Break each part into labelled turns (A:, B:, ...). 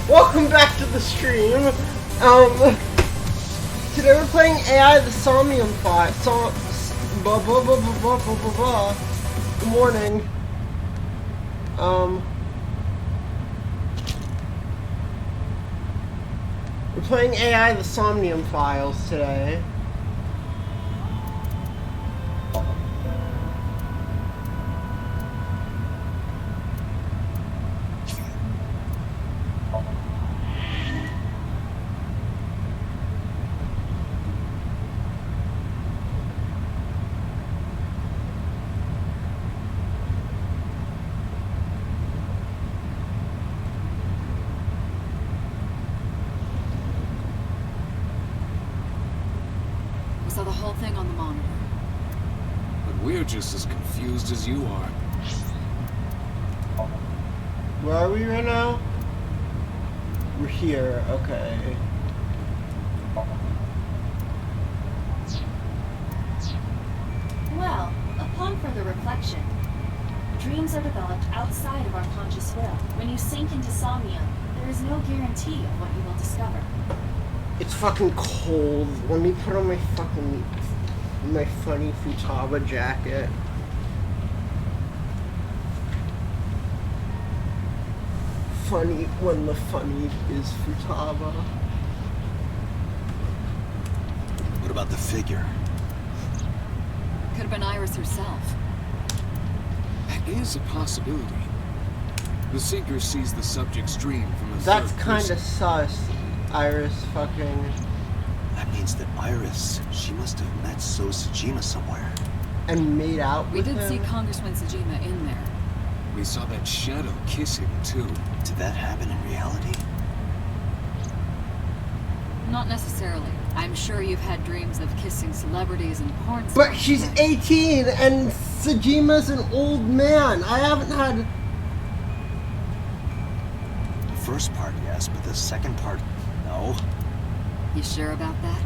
A: Welcome back to the stream. Today we're playing AI the Somnium File. Good morning. We're playing AI the Somnium Files today.
B: Saw the whole thing on the monitor.
C: But we're just as confused as you are.
A: Where are we right now? We're here, okay.
D: Well, upon further reflection, dreams are developed outside of our conscious will. When you sink into somnium, there is no guarantee of what you will discover.
A: It's fucking cold. Let me put on my funny Futaba jacket. Funny when the funny is Futaba.
E: What about the figure?
B: Could have been Iris herself.
C: That is a possibility. The sinker sees the subject's dream from a
A: That's
C: third
A: kinda
C: person.
A: sus. Iris fucking...
E: That means that Iris, she must have met So Sajima somewhere.
A: and made out
B: We
A: with
B: did
A: him?
B: see Congressman Sajima in there.
C: We saw that shadow kiss him too.
E: Did that happen in reality?
B: Not necessarily. I'm sure you've had dreams of kissing celebrities and porn
A: But
B: stars.
A: she's 18 and Sajima's an old man. I haven't had...
E: The first part, yes, but the second part, no.
B: You sure about that?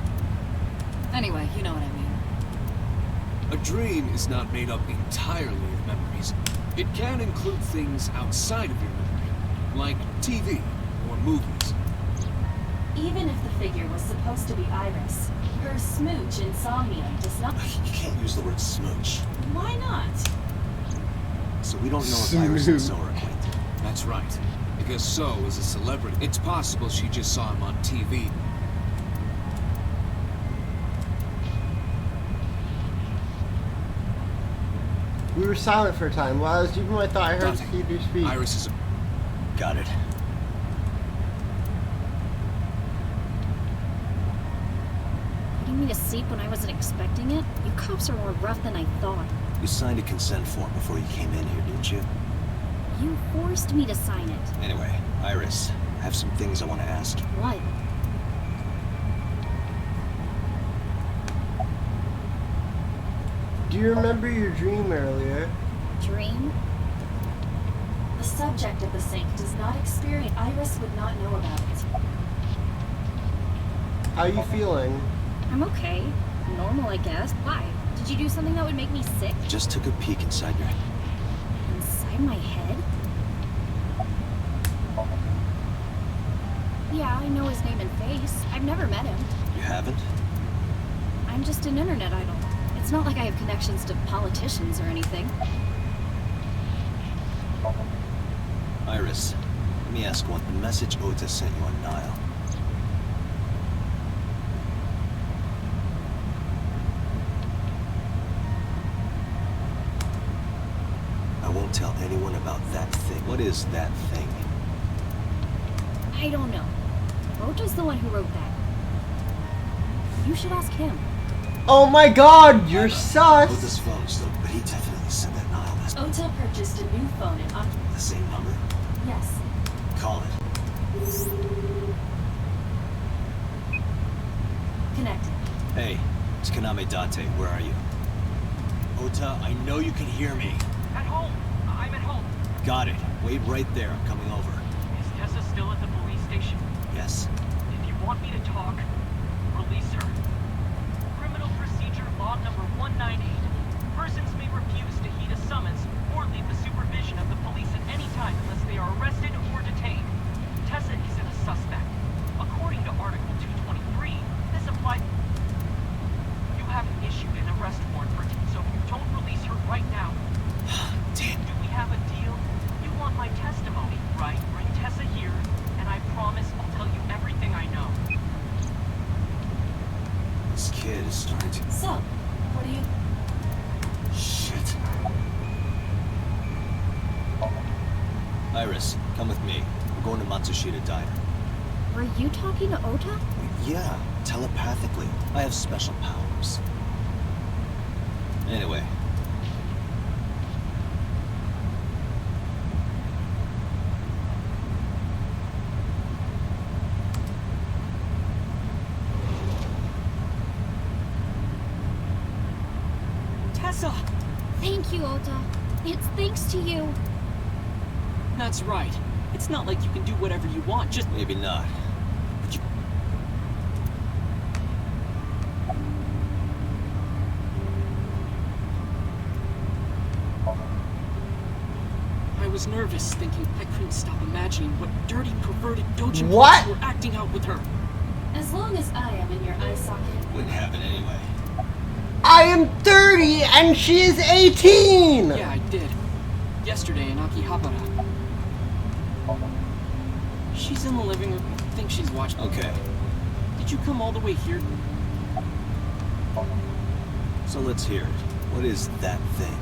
B: Anyway, you know what I mean.
C: A dream is not made up entirely of memories. It can include things outside of your memory, like TV or movies.
D: Even if the figure was supposed to be Iris, her smooch in somnium does not...
E: You can't use the word smooch.
D: Why not?
E: So we don't know if Iris and So are acquainted.
C: That's right. Because So is a celebrity. It's possible she just saw him on TV.
A: We were silent for a time. Well, I was deep in my thought. I heard
C: Dante,
A: Steve speak.
C: Iris is a...
E: Got it.
F: Putting me to sleep when I wasn't expecting it? You cops are more rough than I thought.
E: You signed a consent form before you came in here, didn't you?
F: You forced me to sign it.
E: Anyway, Iris, I have some things I want to ask you.
F: What?
A: Do you remember your dream earlier?
F: Dream?
D: The subject of the sink does not experience... Iris would not know about it.
A: How are you feeling?
F: I'm okay. Normal, I guess. Why? Did you do something that would make me sick?
E: Just took a peek inside your...
F: Inside my head? Yeah, I know his name and face. I've never met him.
E: You haven't?
F: I'm just an internet idol. It's not like I have connections to politicians or anything.
E: Iris, let me ask one. The message Ota sent you on Nile. I won't tell anyone about that thing. What is that thing?
F: I don't know. Roja's the one who wrote that. You should ask him.
A: Oh my god, you're sus!
E: Ota's phone still, but he definitely sent that Nile message.
D: Ota purchased a new phone in
E: The same number?
D: Yes.
E: Call it.
D: Connected.
E: Hey, it's Kaname Date. Where are you? Ota, I know you can hear me.
G: At home. I'm at home.
E: Got it. Wait right there. I'm coming over.
G: Is Tessa still at the police station?
E: Yes.
G: If you want me to talk, release her. Criminal procedure law number 198. Persons may refuse to heed a summons or leave the supervision of the police at any time unless they are arrested or detained. Tessa is in a
E: start.
D: So, what do you...
E: Shit. Iris, come with me. We're going to Matsushita Diner.
F: Were you talking to Ota?
E: Yeah, telepathically. I have special powers. Anyway.
G: Tessa!
F: Thank you, Ota. It's thanks to you.
G: That's right. It's not like you can do whatever you want, just...
E: Maybe not. But you...
G: I was nervous, thinking I couldn't stop imagining what dirty, perverted dojo
A: What?
G: were acting out with her.
D: As long as I am in your eye socket.
E: Wouldn't happen anyway.
A: I am 30 and she is 18!
G: Yeah, I did. Yesterday in Akihabara. She's in the living room. I think she's watching.
E: Okay,
G: Did you come all the way here?
E: so let's hear it. What is that thing?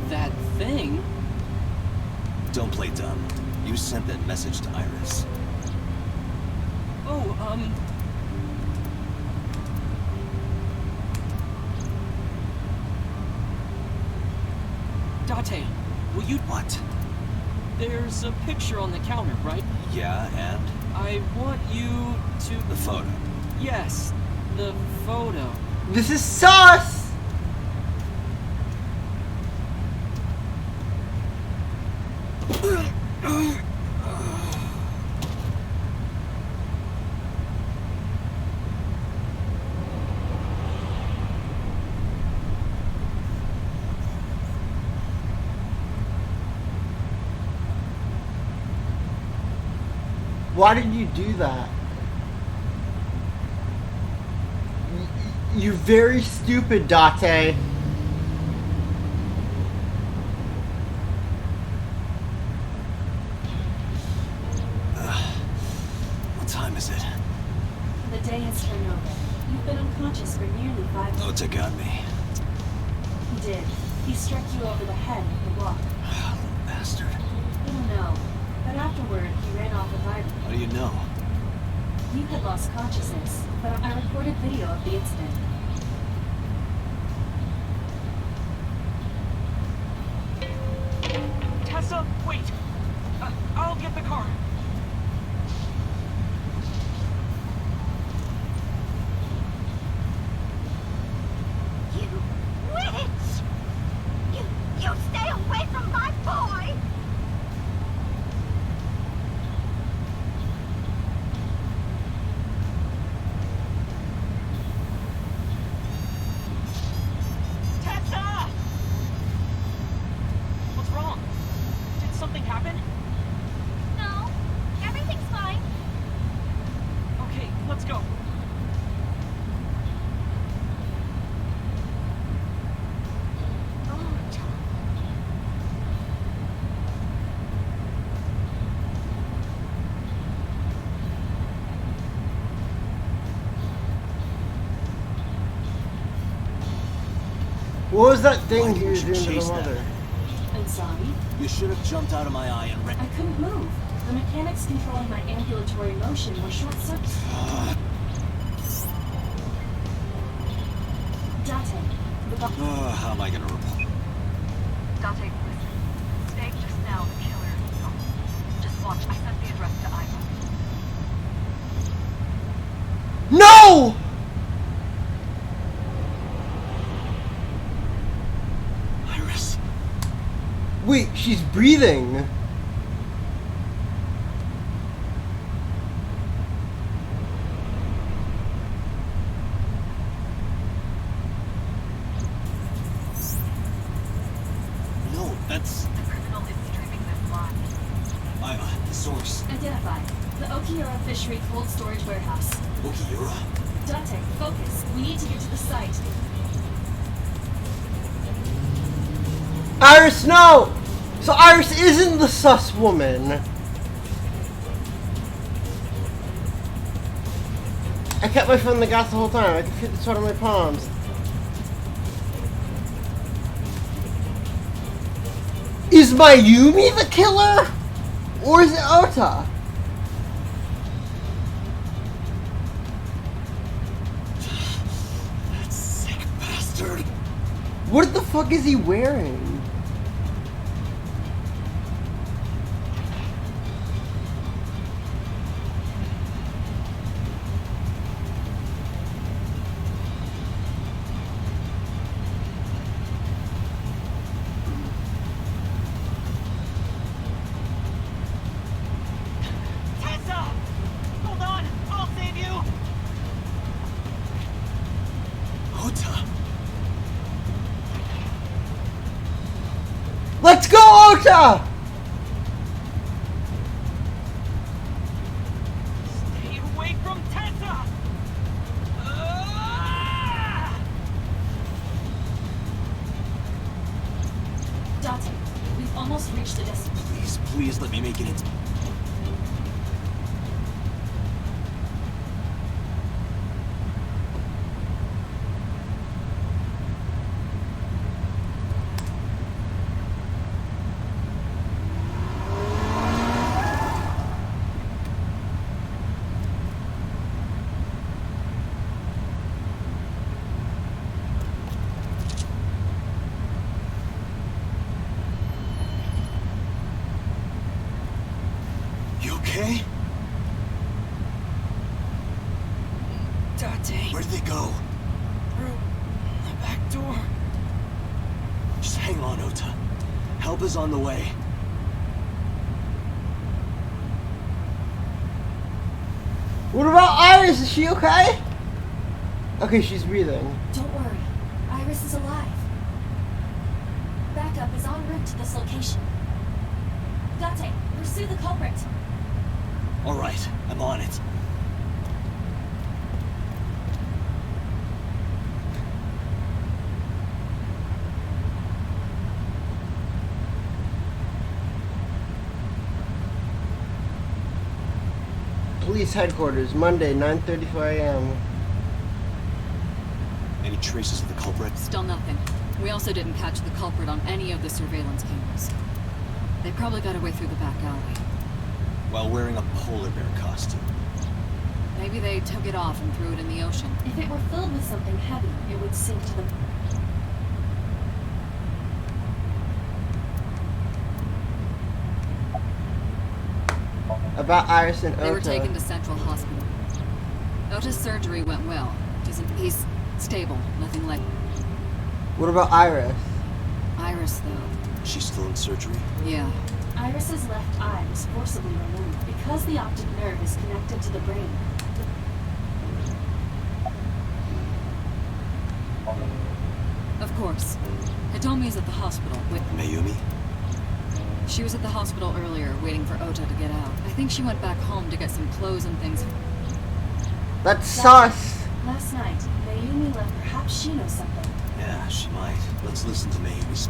G: That thing?
E: Don't play dumb. You sent that message to Iris.
G: Oh, Date, will you...
E: What?
G: There's a picture on the counter, right?
E: Yeah, and?
G: I want you to...
E: The photo.
G: Yes, the photo.
A: This is sus! Why did you do that? You're very stupid, Date.
E: What time is it?
D: The day has turned over. You've been unconscious for nearly 5 minutes.
E: Ota got me.
D: He did. He struck you over the head with the walk.
E: Little bastard.
D: I don't know. But afterward, he ran off with Iris.
E: How do you know?
D: You had lost consciousness, but I recorded video of the incident.
G: Tessa, wait! I'll get the car.
F: You witch! You stay away from my boy!
G: Tessa! What's wrong? Did something happen?
F: No, everything's fine.
G: Okay, let's go.
A: What was that thing
E: Why
A: he was
E: didn't you
A: doing to
E: chase
A: the
E: that?
A: mother?
D: I'm sorry.
E: You should have jumped out of my eye and ran.
D: I couldn't move. The mechanics controlling my ambulatory motion were short-circuited. Date, the
E: How am I gonna report?
H: Date, listen. Stay just now, the killer. Oh, just watch. I sent the address to Iva.
A: No!
E: Iris.
A: Wait, she's breathing.
E: No, that's...
H: The criminal is streaming this live.
E: The source.
D: Identify. The Okiura Fishery Cold Storage Warehouse.
E: Okiura?
D: Date, focus. We need to get to the site.
A: Iris, no! So Iris isn't the sus woman. I kept my foot on the gas the whole time. I could feel the sweat on my palms. Is Mayumi the killer? Or is it Ota?
E: That sick bastard.
A: What the fuck is he wearing?
G: Tessa! Hold on! I'll save you!
E: Ota.
A: Let's go, Ota!
G: Stay away from Tessa! Ah!
D: Date, we've almost reached the destination.
E: Please, please let me make it in. You okay?
G: Date,
E: Where'd they go?
G: through the back door.
E: Just hang on, Ota. Help is on the way.
A: What about Iris? Is she okay? Okay, she's breathing.
D: Don't worry, Iris is alive. Backup is en route to this location. Date, pursue the culprit.
E: All right, I'm on it.
A: Police headquarters, Monday, 9:34 a.m.
E: Any traces of the culprit?
B: Still nothing. We also didn't catch the culprit on any of the surveillance cameras. They probably got away through the back alley.
E: While wearing a polar bear costume.
B: Maybe they took it off and threw it in the ocean.
D: If it were filled with something heavy, it would sink to the...
A: About Iris and Ota.
B: They were taken to Central Hospital. Ota's surgery went well. He's stable, nothing like...
A: What about Iris?
B: Iris, though.
E: She's still in surgery?
B: Yeah.
D: Iris's left eye was forcibly removed because the optic nerve is connected to the brain.
B: Of course. Hitomi's at the hospital with...
E: Mayumi?
B: She was at the hospital earlier, waiting for Ota to get out. I think she went back home to get some clothes and things.
A: That's sus.
D: Last night, Mayumi left. Perhaps she knows something.
E: Yeah, she might. Let's listen to Mayumi's...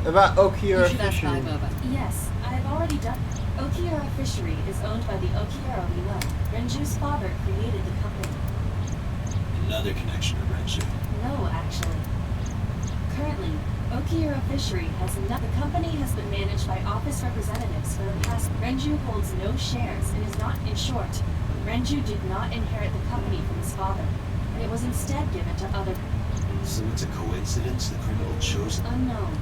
A: About Okiura
B: That's
A: Fishery.
B: Baba.
D: Yes, I've already done. Okiura Fishery is owned by the Okiura we know. Renju's father created the company.
E: Another connection to Renju.
D: No, actually. Currently, Okiura Fishery has not. The company has been managed by office representatives for the past. Renju holds no shares and is not. In short, Renju did not inherit the company from his father, and it was instead given to other.
E: So it's a coincidence the criminal chose...
D: Unknown.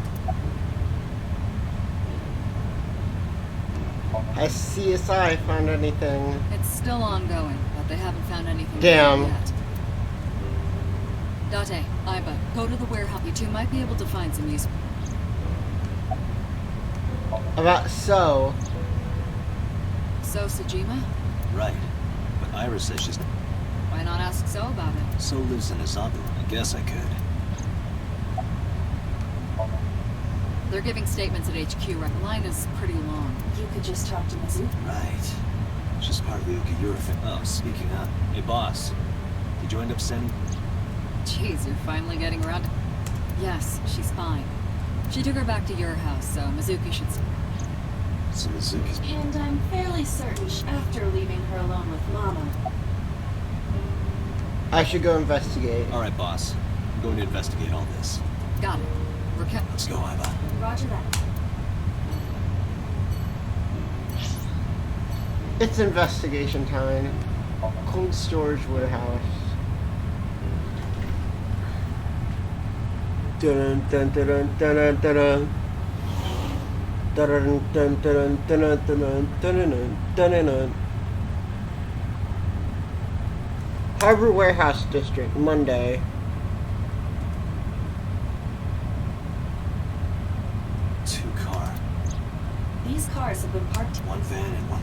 A: Has CSI found anything?
B: It's still ongoing, but they haven't found anything
A: Damn.
B: yet. Date, Iba, go to the warehouse. You two might be able to find some use.
A: About So.
B: So, Sajima?
E: Right. But Iris says she's...
B: Why not ask So about it?
E: So lives in Azabu. I guess I could.
B: They're giving statements at HQ. The line is pretty long.
D: You could just talk to Mizu.
E: Right. She's part of the Okiura thing. Oh, speaking of... Hey, boss. Did you end up sending...
B: Jeez, you're finally getting around to... Yes, she's fine. She took her back to your house, so Mizuki should...
E: Suzuki's.
D: And I'm fairly certain after leaving her alone with Mama.
A: I should go investigate.
E: All right, boss. I'm going to investigate all this.
B: Got it.
E: Let's go, Iva.
D: Roger that.
A: It's investigation time. Cold storage warehouse. Dun dun dun dun dun dun dun. Dun dun dun dun dun dun dun dun dun. Harbor Warehouse District, Monday.
E: Two car.
D: These cars have been parked.
E: One van and one.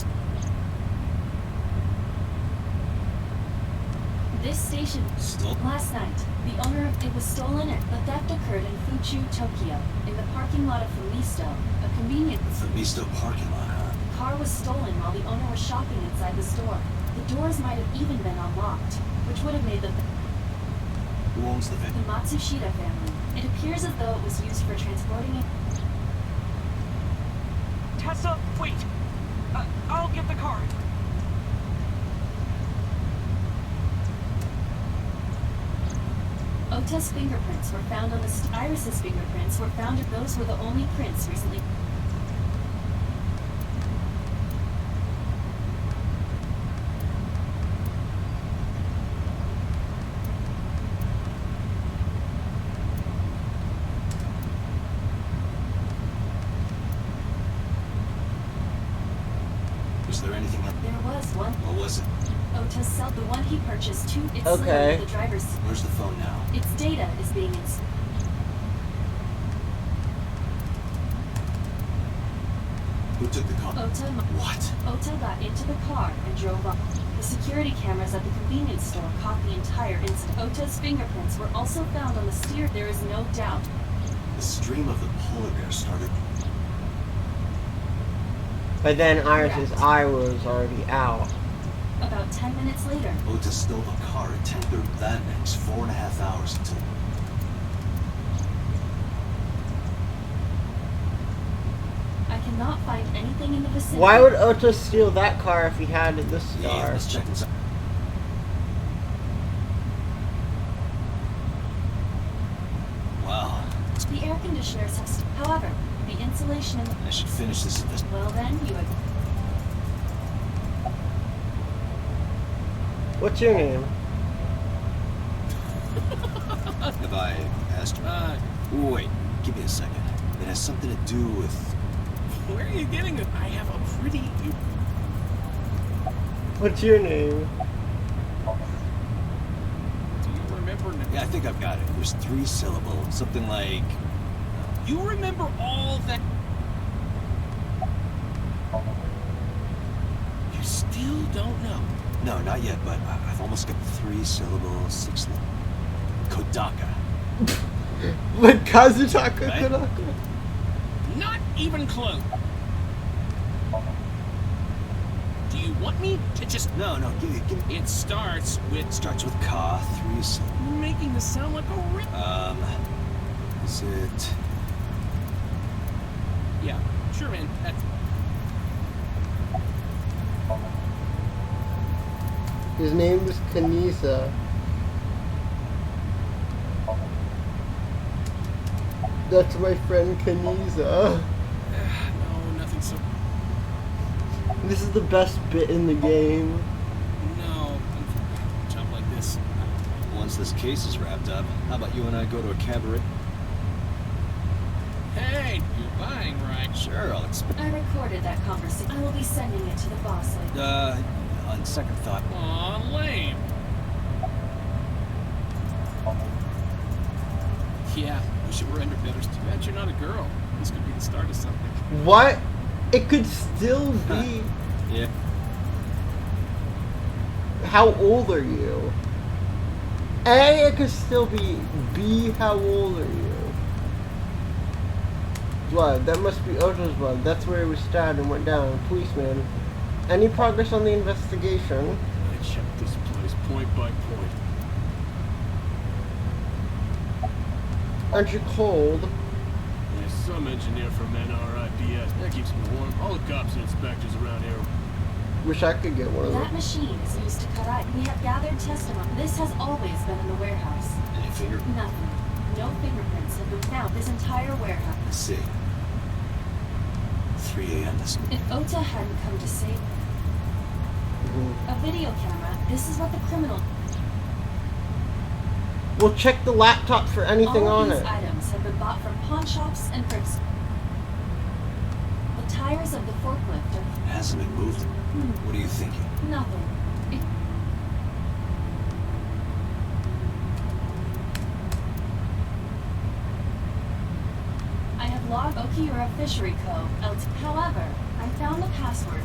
D: This station.
E: Still.
D: Last night, the owner of it was stolen and the theft occurred in Fuchu, Tokyo, in the parking lot of Famisto, a convenience.
E: The Misto parking lot, huh?
D: The car was stolen while the owner was shopping inside the store. The doors might have even been unlocked, which would have made the
E: Who owns the van?
D: Matsushita family. It appears as though it was used for transporting it.
G: Tessa, wait! I'll get the car.
D: Ota's fingerprints were found on the Iris's fingerprints were found. Those were the only prints recently.
E: Was there anything else?
D: There was one.
E: What was it?
D: Ota's cell, the one he purchased, it's
A: Okay.
D: the driver's.
E: Where's the phone now?
D: Its data is being
E: Who took the car? What?
D: Ota got into the car and drove off. The security cameras at the convenience store caught the entire incident. Ota's fingerprints were also found on the steer. There is no doubt.
E: The stream of the polar bear started.
A: But then Iris's eye was already out.
D: About 10 minutes later,
E: Ota stole the car at 10:30. That makes 4.5 hours until.
D: I cannot find anything in the vicinity.
A: Why would Ota steal that car if he had this
E: Yeah,
A: car?
E: let's check this out. Wow.
D: The air conditioners have. However, the insulation in the.
E: I should finish this at this.
D: Well then, you would.
A: What's your name?
E: Have I asked? Wait. Give me a second. It has something to do with.
C: Where are you getting it? I have a pretty.
A: What's your name?
C: Do you remember?
E: Yeah, I think I've got it. It was 3 syllables. Something like.
C: You remember all that? You still don't know.
E: No, not yet, but I've almost got 3 syllables, 6 syllables. Kodaka.
A: Like Kazutaka
E: Right?
A: Kodaka?
C: Not even close. Do you want me to just?
E: No, give me.
C: It starts with
E: Starts with ka, 3 syllables.
C: making this sound like a rip.
E: Is it?
C: Yeah, sure, man.
A: His name is Kanisa. That's my friend Kanisa.
C: No, nothing so.
A: This is the best bit in the game.
C: No, jump like this.
E: Once this case is wrapped up, how about you and I go to a cabaret?
C: Hey, you're buying, right?
E: Sure, I'll explain.
D: I recorded that conversation. I will be sending it to the boss later.
E: On second thought.
C: Aw, lame. Yeah, wish it were under better. Too bad you're not a girl. This could be the start of something.
A: What? It could still be.
E: Yeah.
A: How old are you? A, it could still be. B, how old are you? Blood. That must be Ota's blood. That's where he was stabbed and went down. Policeman. Any progress on the investigation?
C: I checked this place point by point.
A: Aren't you cold?
C: There's some engineer from NRIPS.
I: keeps me warm. All the cops and inspectors around here.
A: Wish I could get one of
D: That
A: them.
D: machine is used to cut ice. We have gathered testimony. This has always been in the warehouse.
E: Any finger?
D: Nothing. No fingerprints have been found. This entire warehouse.
E: Let's see. 3 a.m. this morning.
D: If Ota hadn't come to save
A: Mhm.
D: a video camera, this is what the criminal.
A: We'll check the laptop for anything
D: All
A: on
D: these
A: it.
D: items have been bought from pawn shops and cribs. The tires of the forklift are
E: It hasn't been moved. What are you thinking?
D: nothing. I have logged Okiura Fishery Cove. However, I found the password.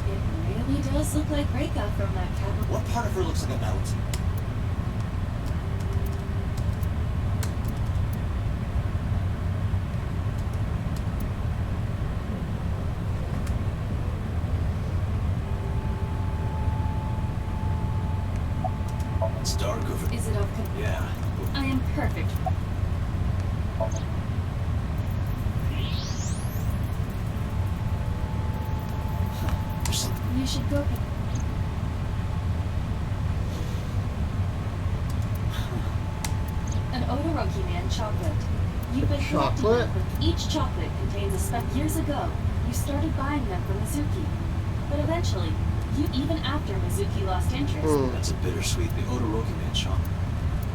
D: It really does look like Reika from that cabin.
E: What part of her looks like a mountain? It's dark over.
D: Is it of
E: Yeah.
D: I am perfect.
E: There's something.
D: You should go. An Odoroki Man chocolate. You've been collecting
A: Chocolate?
D: them. Each chocolate contains a spec. Years ago, you started buying them from Mizuki. But eventually, even after Mizuki lost interest,
E: That's a bittersweet. The Odoroki Man shop.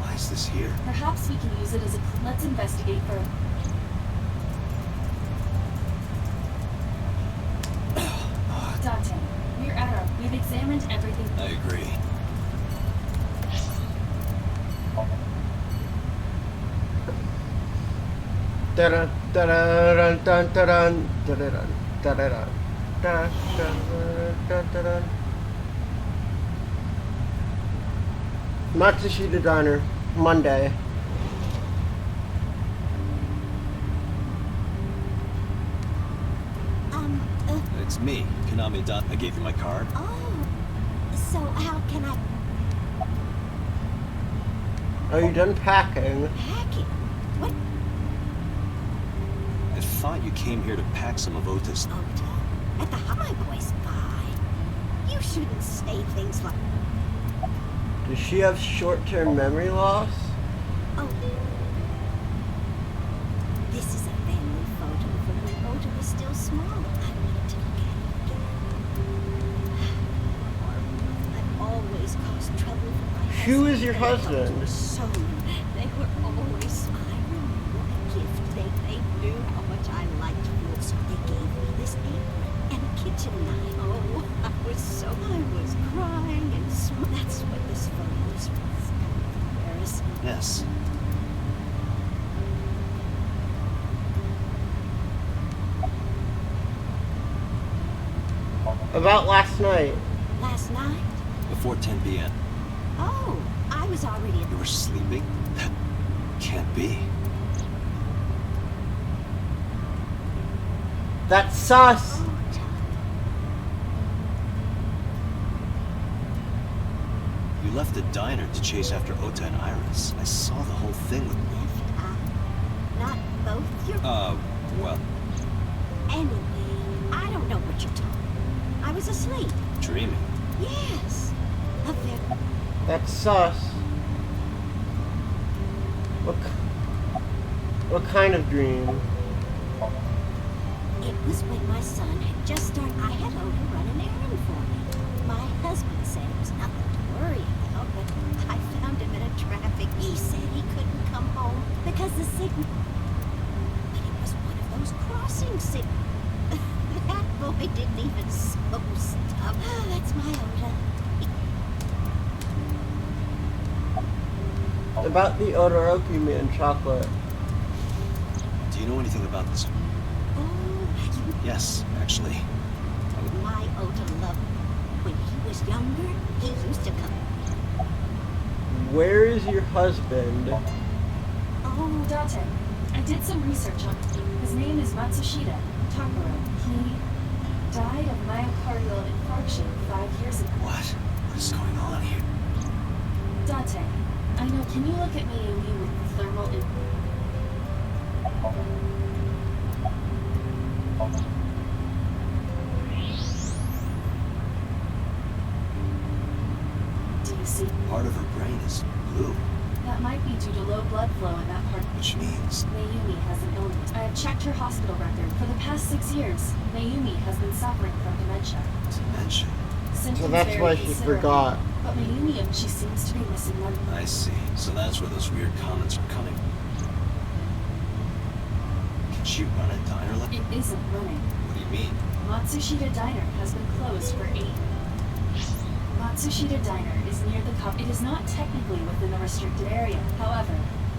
E: Why is this here?
D: perhaps we can use it as a. Let's investigate further. Dante, we're at our. We've examined everything.
E: I agree.
A: Da-dun, da-dun, dun, da-dun, da-dun, da-dun, da-dun, dun, da-dun. Matsushita Diner, Monday.
E: It's me, Konami. I gave you my card.
F: Oh, so how can I
A: Are you done packing?
F: hack it? What?
E: I thought you came here to pack some of Ota's.
F: Ota? At the High Boys Pie. You shouldn't say things like,
A: Does she have short-term memory loss?
F: oh. This is a family photo from when Ota was still small. I wanted to look at it again. I've always caused trouble for my husband.
A: Who is your
F: and the clothes
A: husband?
F: were sewn. They were always smiling. What a gift. They knew how much I liked food, so they gave me this apron and a kitchen knife. Oh, I was crying and that's what this photo is from. Embarrassing.
E: Yes.
A: About last night.
F: Last night?
E: Before 10 p.m.
F: Oh, I was already
E: You were sleeping? That can't be.
A: That's sus.
F: Ota.
E: You left the diner to chase after Ota and Iris. I saw the whole thing with.
F: Left eye. Not both your.
E: Well,
F: Anyway, I don't know what you're talking. I was asleep.
E: dreaming.
F: Yes. A very.
A: That's sus. What kind of dream?
F: It was when my son had just started. I had Ota run an errand for me. My husband said it was nothing to worry about, but I found him in a traffic. He said he couldn't come home because the signal. But it was one of those crossing signals. That boy didn't even slow stop. That's my Ota.
A: About the Odoroki Man chocolate.
E: you know anything about this?
F: Oh,
E: Yes, actually.
F: my Ota loved him. When he was younger, he used to come.
A: Where is your husband?
D: Oh, Date. I did some research on him. His name is Matsushita Takuro. He died of myocardial infarction 5 years ago.
E: What? What is going on here?
D: Date, I know, can you look at Mayumi with the thermal Do you see?
E: Part of her brain is blue,
D: That might be due to low blood flow in that part.
E: which means
D: Mayumi has an illness. I have checked her hospital record. For the past 6 years, Mayumi has been suffering from dementia.
E: dementia.
D: Symptoms
A: So that's
D: vary
A: why she
D: considerably,
A: forgot.
D: But Mayumi, she seems to be missing one.
E: I see. So that's where those weird comments are coming from. Can she run a diner like?
D: It isn't running.
E: What do you mean?
D: Matsushita Diner has been closed for 8 years. Matsushita Diner is near the cup. It is not technically within the restricted area. However,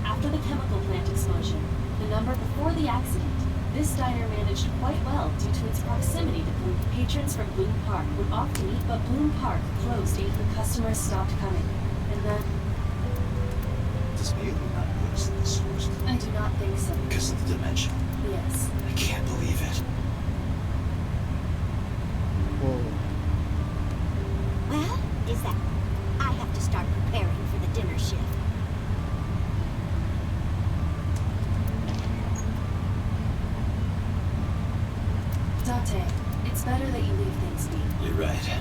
D: after the chemical plant explosion, the number before the accident, this diner managed quite well due to its proximity to Bloom. Patrons from Bloom Park would often eat, but Bloom Park closed after customers stopped coming. And then,
E: Does Mayumi not notice the source?
D: I do not think so.
E: Because of the dementia.
D: Yes.
E: I can't believe it.
A: Hmm.
F: Well, is that... I have to start preparing for the dinner shift.
D: Date, it's better that you leave things be.
E: You're right.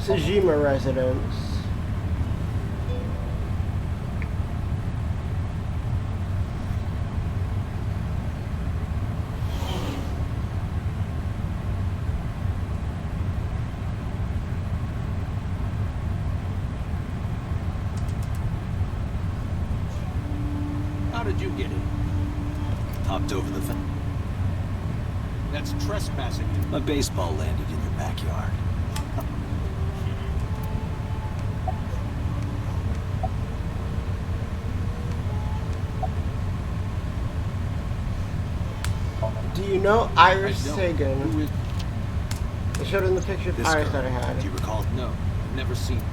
A: Tsujima residence.
I: How did you get in?
E: Hopped over the fence.
I: That's trespassing.
E: My baseball landed in your backyard.
A: Do you know Iris
I: I don't.
A: Sagan?
I: Who is...
A: I showed him the picture of
E: This
A: Iris
E: girl.
A: that I had.
E: Do you recall?
I: No, I've never seen her.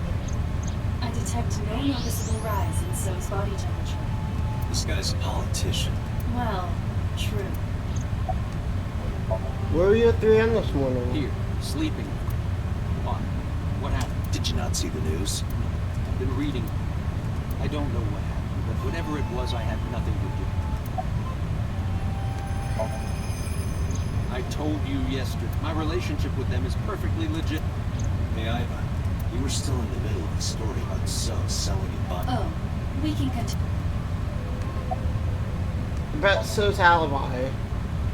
D: I detect no noticeable rise in So's body temperature.
E: This guy's a politician.
D: Well, true.
A: Where were you at 3 a.m. this morning?
I: Here, sleeping. Why? What happened?
E: Did you not see the news?
I: I've been reading. I don't know what happened, but whatever it was, I had nothing to do. I told you yesterday, my relationship with them is perfectly legit.
E: Hey, Iva. You were still in the middle of the story about So selling your body.
D: Oh, we can continue.
A: About So's alibi.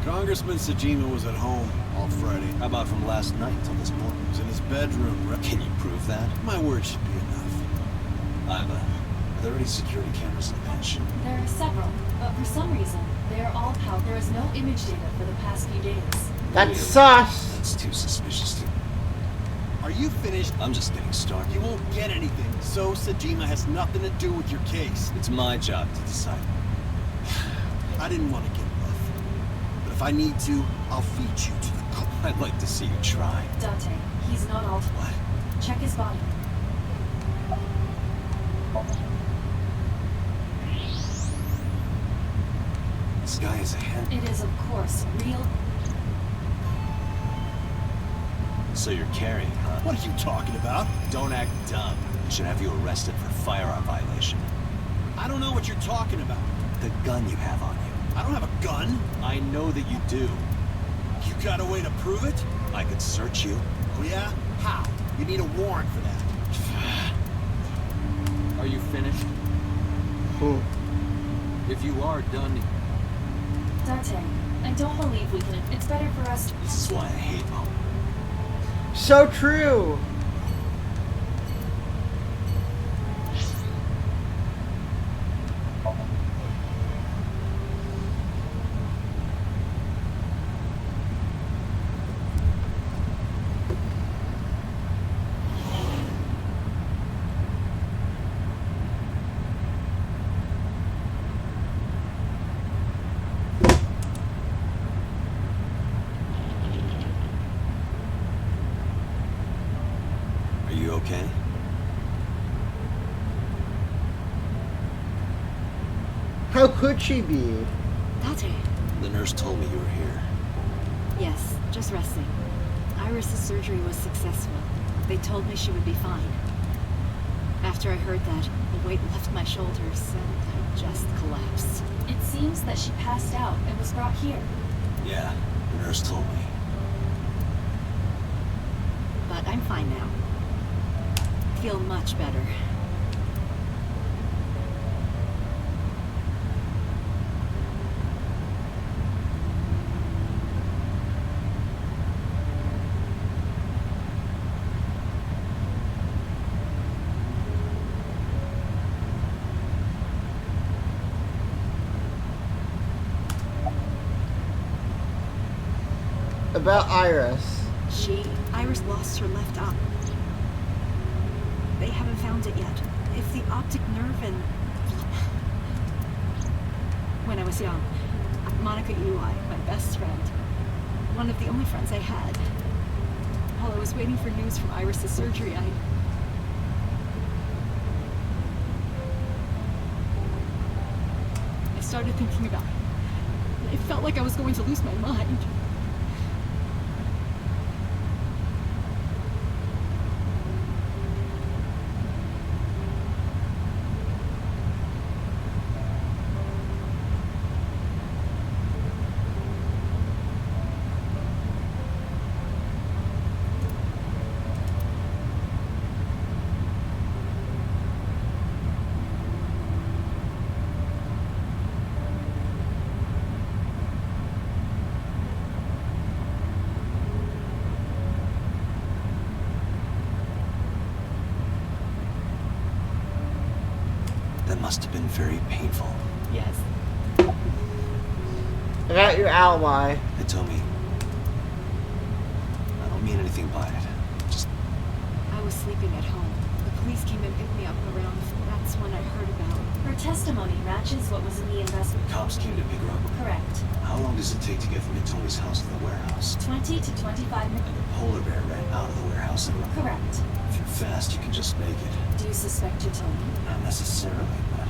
J: Congressman Tsujima was at home all Friday.
E: How about from last night till this morning?
J: He was in his bedroom.
E: Can you prove that?
J: My word should be enough.
E: Iva, are there any security cameras in the mansion?
D: There are several, but for some reason, they are all powered. There is no image data for the past few days.
A: That's sus!
E: That's too suspicious to...
J: Are you finished?
E: I'm just getting started.
J: You won't get anything. So Tsujima has nothing to do with your case.
E: It's my job to decide.
J: I didn't want to get rough. But if I need to, I'll feed you to the cook.
E: I'd like to see you try.
D: Date, he's not all.
E: What?
D: Check his body.
E: This guy is a hand.
D: It is, of course, real.
E: So you're carrying, huh?
J: What are you talking about?
E: Don't act dumb. I should have you arrested for firearm violation.
J: I don't know what you're talking about.
E: The gun you have on you.
J: I don't have a gun.
E: I know that you do.
J: You got a way to prove it?
E: I could search you.
J: Oh yeah? How? You need a warrant for that.
I: Are you finished?
A: Hmm.
I: If you are done,
D: Date, I don't believe we can. It's better for us to.
E: This is why I hate home.
A: So true!
E: you okay?
A: How could she be?
B: Date.
E: The nurse told me you were here.
B: Yes, just resting. Iris's surgery was successful. They told me she would be fine. After I heard that, the weight left my shoulders and I just collapsed.
D: It seems that she passed out and was brought here.
E: Yeah, the nurse told me.
B: But I'm fine now. I feel much better.
A: About Iris.
B: Iris lost her left eye. They haven't found it yet. It's the optic nerve and... When I was young, Monica Eli, my best friend, one of the only friends I had, while I was waiting for news from Iris's surgery, I started thinking about it. It felt like I was going to lose my mind.
E: That must have been very painful.
B: Yes.
A: About your alibi.
E: They told me. I don't mean anything by it. Just
B: I was sleeping at home. The police came and picked me up around. That's when I heard about.
D: Her testimony matches what was in the investment.
E: cops came to pick her up.
D: Correct.
E: How long does it take to get from Tony's house to the warehouse?
D: 20 to 25 minutes.
E: And the polar bear ran out of the warehouse and
D: Correct.
E: if you're fast, you can just make it.
D: Do you suspect you're Tony?
E: Not necessarily, but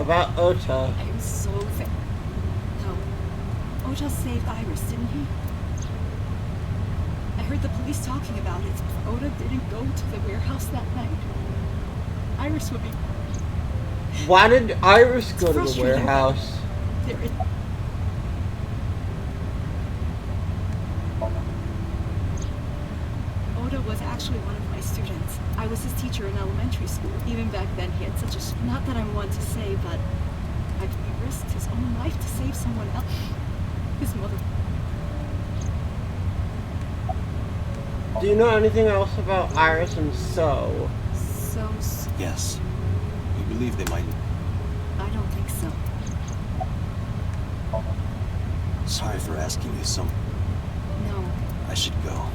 A: About Ota.
B: I am so sad. No. Ota saved Iris, didn't he? I heard the police talking about it. If Ota didn't go to the warehouse that night, Iris would be...
A: Why did Iris go to the
B: frustrating.
A: warehouse?
B: There is... Ota was actually one of my students. I was his teacher in elementary school. Even back then, he had such a... Not that I'm one to say, but... he risked his own life to save someone else. His mother.
A: Do you know anything else about Iris and So?
E: yes. We believe they might.
B: I don't think so.
E: Sorry for asking you so.
B: No.
E: I should go.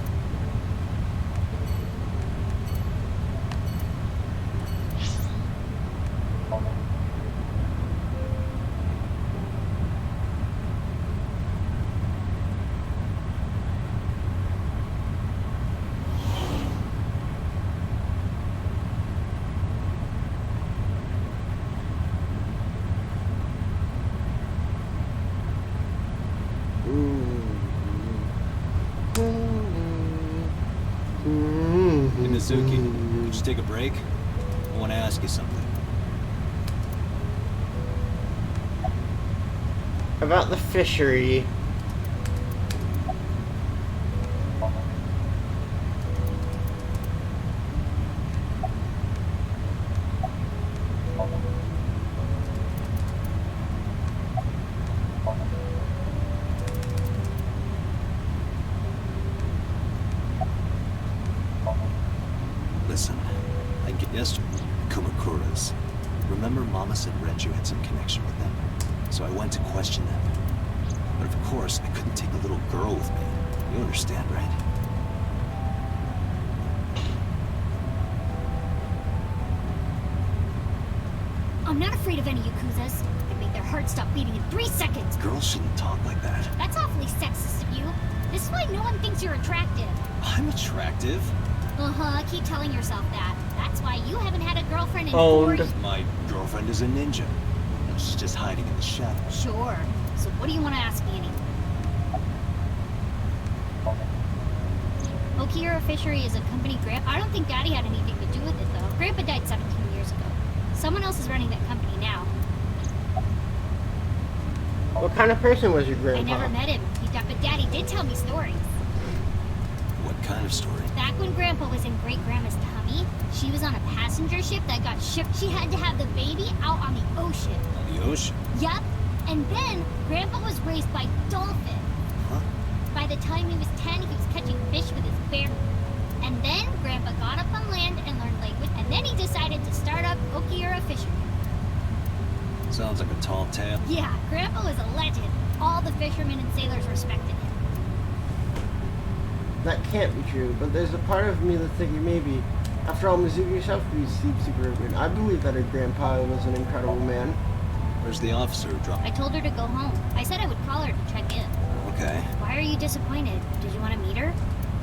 E: Hey, Mizuki, could you take a break? I want to ask you something.
A: About the fishery.
E: Listen, I get yesterday. Kumakuras. Remember Mama said Renju had some connection with them? So I went to question them. But of course, I couldn't take a little girl with me. You understand, right?
F: I'm not afraid of any Yakuzas. They make their heart stop beating in 3 seconds.
E: Girls shouldn't talk like that.
F: That's awfully sexist of you. This is why no one thinks you're attractive.
E: I'm attractive.
F: Keep telling yourself that. That's why you haven't had a girlfriend in
A: Owned.
F: 4 years.
E: My girlfriend is a ninja. And she's just hiding in the shadows.
F: Sure. So what do you want to ask me anymore? Okira Fishery is a company Grandpa. I don't think Daddy had anything to do with it, though. Grandpa died 17 years ago. Someone else is running that company now.
A: What kind of person was your
F: I
A: grandpa?
F: never met him. But Daddy did tell me stories.
E: What kind of story?
F: Back when Grandpa was in Great-Grandma's tummy, she was on a passenger ship that got shipped. She had to have the baby out on the ocean.
E: On the ocean?
F: Yup. And then Grandpa was raised by dolphins.
E: Huh?
F: By the time he was 10, he was catching fish with his bare. And then Grandpa got up on land and learned language. And then he decided to start up Okira Fishery.
E: Sounds like a tall tale.
F: Yeah, Grandpa was a legend. All the fishermen and sailors respected him.
A: That can't be true, but there's a part of me that's thinking maybe, after all, Mizuki herself could be sleep superhuman. I believe that her grandpa was an incredible man.
E: Where's the officer who dropped?
F: I told her to go home. I said I would call her to check in.
E: Okay.
F: Why are you disappointed? Did you want to meet her?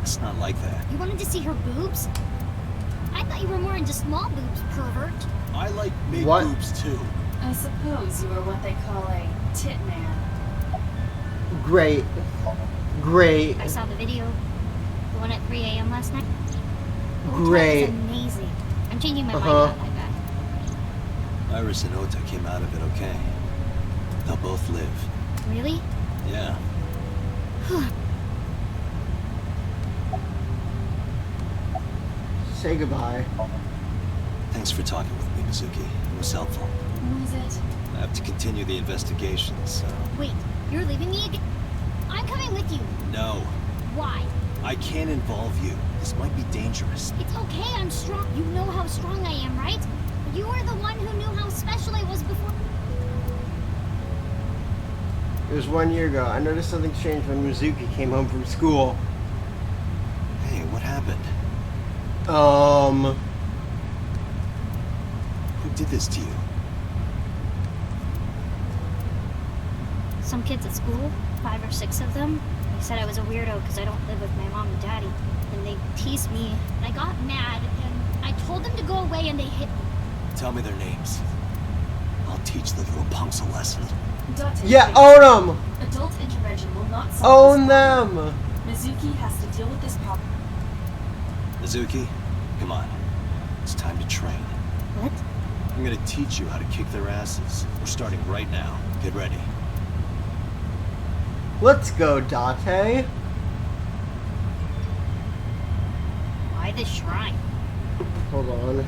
E: It's not like that.
F: You wanted to see her boobs? I thought you were more into small boobs, pervert.
J: I like big
A: What?
J: boobs too.
D: I suppose you are what they call a tit man.
A: Great. Great.
F: I saw the video. The one at 3 a.m. last night. The hotel
A: Great.
F: was amazing. I'm changing my mind
A: Uh-huh.
F: about that guy.
E: Iris and Ota came out of it okay. They'll both live.
F: Really?
E: Yeah.
A: Say goodbye.
E: Thanks for talking with me, Mizuki. It was helpful.
D: Was it?
E: I have to continue the investigation, so...
F: Wait, you're leaving me again? I'm coming with you.
E: No.
F: Why?
E: I can't involve you. This might be dangerous.
F: It's okay, I'm strong. You know how strong I am, right? You were the one who knew how special I was before.
A: It was 1 year ago. I noticed something strange when Mizuki came home from school.
E: Hey, what happened? Who did this to you?
F: Some kids at school, 5 or 6 of them. They said I was a weirdo because I don't live with my mom and daddy. And they teased me, and I got mad, and I told them to go away, and they hit me.
E: Tell me their names. I'll teach the little punks a lesson.
D: Date
A: Yeah,
D: thinks
A: own them!
D: adult intervention will not solve
A: Own
D: this problem.
A: them!
D: Mizuki has to deal with this problem.
E: Mizuki, come on. It's time to train.
F: What?
E: I'm gonna teach you how to kick their asses. We're starting right now. Get ready.
A: Let's go, Date.
F: Why the shrine?
A: Hold on.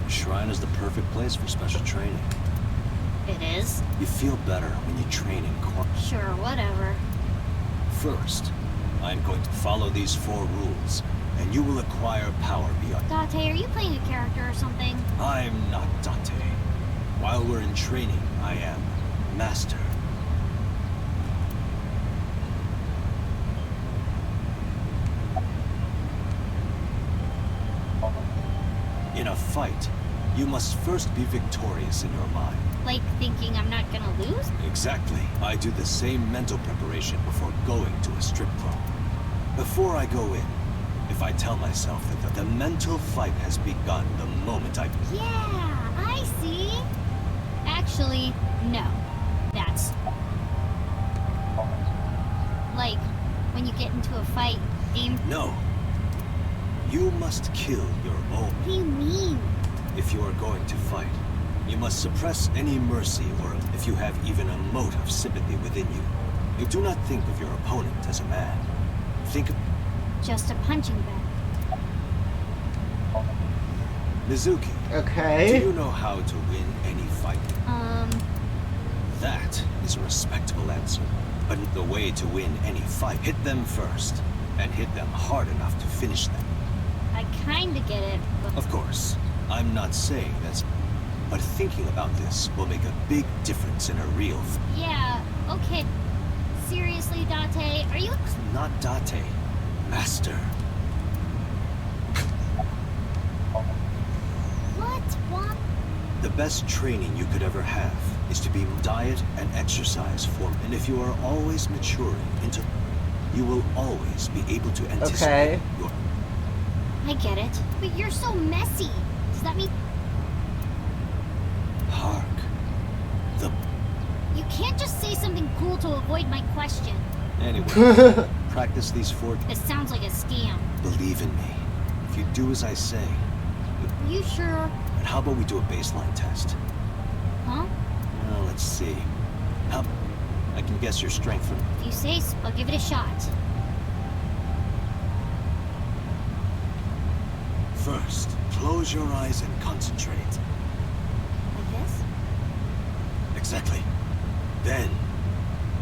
E: The shrine is the perfect place for special training.
F: It is?
E: You feel better when you train in quiet.
F: Sure, whatever.
E: First, I'm going to follow these 4 rules, and you will acquire power beyond.
F: Date, are you playing a character or something?
E: I'm not Date. While we're in training, I am Master. In a fight, you must first be victorious in your mind.
F: Like thinking I'm not gonna lose?
E: Exactly. I do the same mental preparation before going to a strip club. Before I go in, if I tell myself that the mental fight has begun the moment I...
F: Yeah, I see. Actually, no. That's... like, when you get into a fight, aim...
E: No. You must kill your own.
F: What do you mean?
E: If you are going to fight, you must suppress any mercy or if you have even a mote of sympathy within you. You do not think of your opponent as a man. Think of...
F: Just a punching bag.
E: Mizuki.
A: Okay.
E: Do you know how to win any fight? That is a respectable answer. But the way to win any fight, hit them first. And hit them hard enough to finish them.
F: I kinda get it, but...
E: Of course, I'm not saying that's... But thinking about this will make a big difference in a real...
F: Yeah, okay. Seriously, Date, are you...
E: Not Date. Master.
F: What?
E: The best training you could ever have is to be diet and exercise form. And if you are always maturing into... You will always be able to anticipate your...
F: I get it. But you're so messy. Does that mean...
E: Hark. The...
F: You can't just say something cool to avoid my question.
E: Anyway, practice these 4...
F: This sounds like a scam.
E: Believe in me. If you do as I say...
F: Are you sure?
E: And how about we do a baseline test?
F: Huh?
E: Well, let's see. How... I can guess your strength from...
F: If you say so, I'll give it a shot.
E: First, close your eyes and concentrate.
F: Like this?
E: Exactly. Then,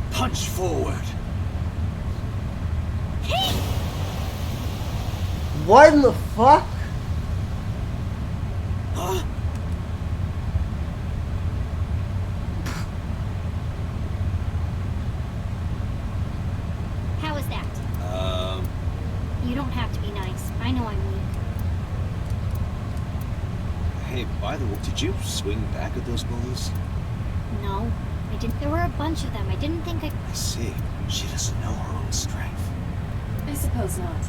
E: punch forward.
F: Hey!
A: What in the fuck?
E: Huh?
F: How is that? You don't have to be nice. I know I'm weak.
E: Hey, by the way, did you swing back at those bullies?
F: No, I didn't. There were a bunch of them. I didn't think I...
E: I see. She doesn't know her own strength.
D: I suppose not.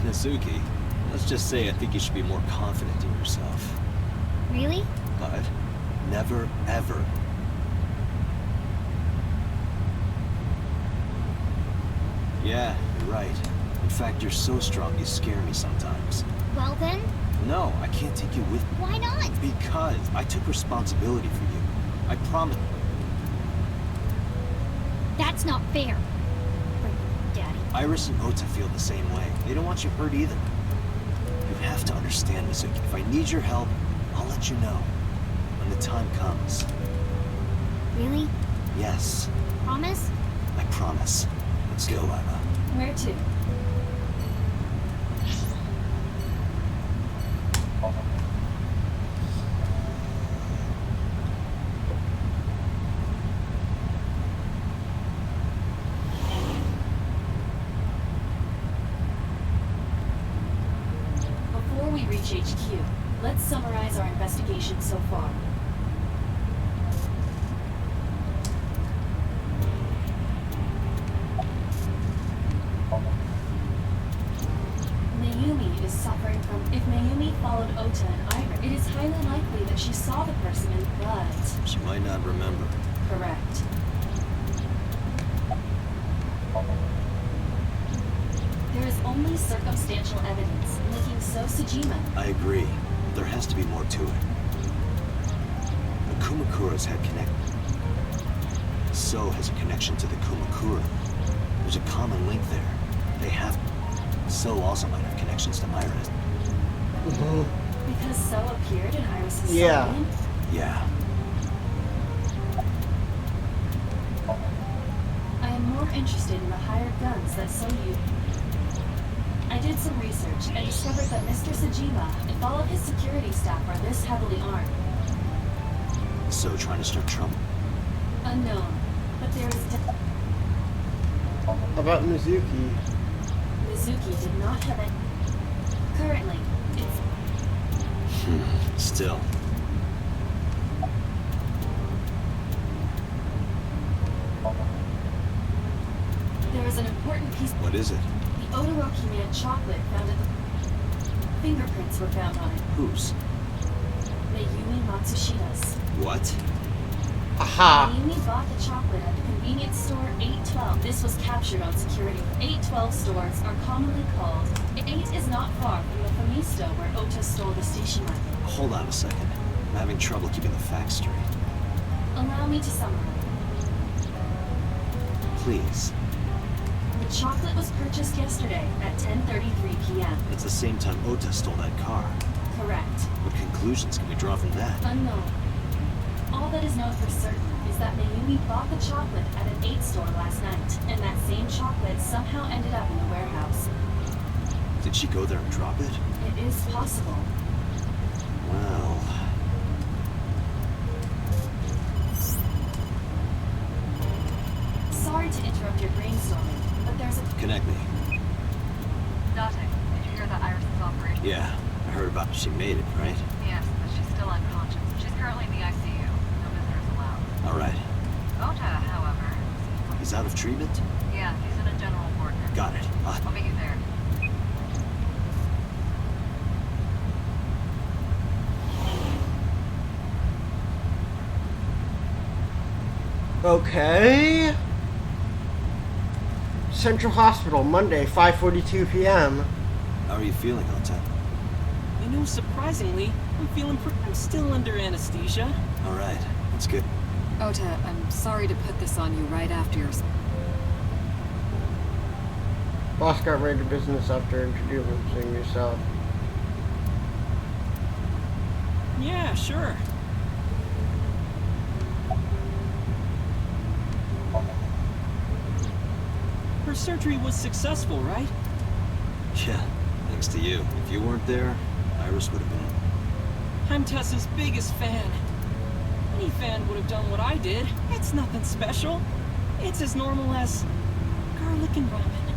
E: Nazuki, let's just say I think you should be more confident in yourself.
F: Really?
E: But never, ever. Yeah, you're right. In fact, you're so strong you scare me sometimes.
F: Well then,
E: No, I can't take you with me.
F: why not?
E: Because I took responsibility for you. I promise.
F: That's not fair. Daddy.
E: Iris and Ota feel the same way. They don't want you hurt either. You have to understand, Mizuki. If I need your help, I'll let you know. When the time comes.
F: Really?
E: Yes,
F: Promise?
E: I promise. Let's go, Emma.
D: Where to? Before we reach HQ, let's summarize our investigation so far. Mayumi is suffering from... If Mayumi followed Ota and Iris, it is highly likely that she saw the person in blood.
E: She might not remember.
D: Correct. There is only circumstantial evidence linking So Sejima.
E: I agree. There has to be more to it. The Kumakuras had connect. So has a connection to the Kumakura. There's a common link there. They have... So also might have connections to Iris.
D: Because So appeared in Iris's
A: Yeah.
D: sign?
E: Yeah.
D: I am more interested in the hired guns that So used. I did some research and discovered that Mr. Sejima and all of his security staff are this heavily armed.
E: So trying to start trouble.
D: Unknown. But there is...
A: About Mizuki.
D: Mizuki did not have it. Currently, it's...
E: Still.
D: There is an important piece...
E: What is it?
D: The Odoroki Man chocolate found at the... Fingerprints were found on it.
E: Whose?
D: Mayumi Matsushida's.
E: What?
A: Aha!
D: Mayumi bought the chocolate at the convenience store 812. This was captured on security. 812 stores are commonly called... 8 is not far from the Famisto where Ota stole the station wagon.
E: Hold on a second. I'm having trouble keeping the facts straight.
D: Allow me to summarize.
E: Please.
D: The chocolate was purchased yesterday at 10:33 p.m.
E: It's the same time Ota stole that car.
D: Correct.
E: What conclusions can we draw from that?
D: Unknown. All that is known for certain is that Mayumi bought the chocolate at an 8 store last night, and that same chocolate somehow ended up in the warehouse.
E: Did she go there and drop it?
D: It is possible.
E: Well...
D: Sorry to interrupt your brainstorming, but there's a...
E: Connect me.
H: Date, did you hear that Iris' operation?
E: Yeah, I heard about she made it, right?
H: Yes, but she's still unconscious. She's currently in the ICU. No visitors allowed.
E: Alright.
H: Ota, however...
E: He's out of treatment?
H: Yeah, he's in a general ward.
E: Got it.
H: I'll meet you there.
A: Okay. Central Hospital, Monday, 5:42 p.m.
E: How are you feeling, Ota?
K: You know, surprisingly, I'm still under anesthesia.
E: Alright, that's good.
B: Ota, I'm sorry to put this on you right after your...
A: Boss got right to business after introducing yourself.
K: Yeah, sure. Her surgery was successful, right?
E: Yeah, thanks to you. If you weren't there, Iris would have been...
K: I'm Tessa's biggest fan. Any fan would have done what I did. It's nothing special. It's as normal as garlic and ramen.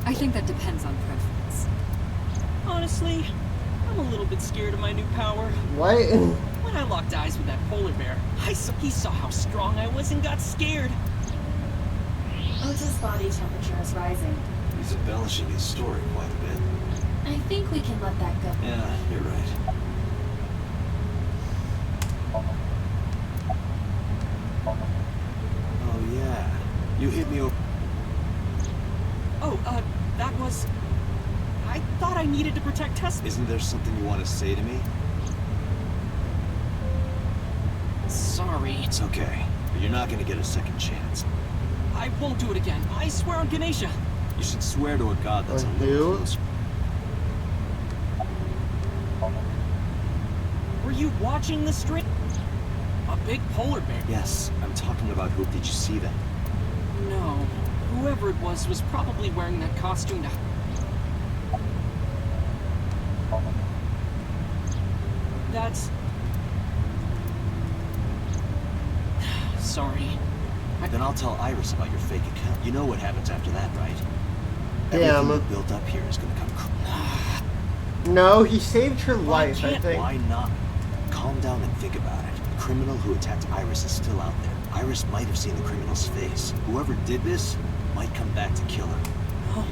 B: I think that depends on preference.
K: Honestly, I'm a little bit scared of my new power.
A: What?
K: When I locked eyes with that polar bear, he saw how strong I was and got scared.
D: Ota's body temperature is rising.
E: He's embellishing his story quite a bit.
D: I think we can let that go.
E: Yeah, you're right. Oh, yeah. You hit me over...
K: Oh, that was... I thought I needed to protect Tessa.
E: Isn't there something you want to say to me?
K: Sorry.
E: It's okay. But you're not gonna get a second chance.
K: I won't do it again. I swear on Ganesha.
E: You should swear to a god that's a
A: On
E: little
A: who?
E: closer.
K: Were you watching the stream? A big polar bear.
E: Yes, I'm talking about who. Did you see that?
K: No. Whoever it was probably wearing that costume to... That's... Sorry.
E: Then I'll tell Iris about your fake account. You know what happens after that, right?
A: Yeah,
E: Everything you built up here is gonna come...
A: No, he saved her life, I
K: can't-
A: think.
E: Why not? Calm down and think about it. The criminal who attacked Iris is still out there. Iris might have seen the criminal's face. Whoever did this might come back to kill her.
K: Oh,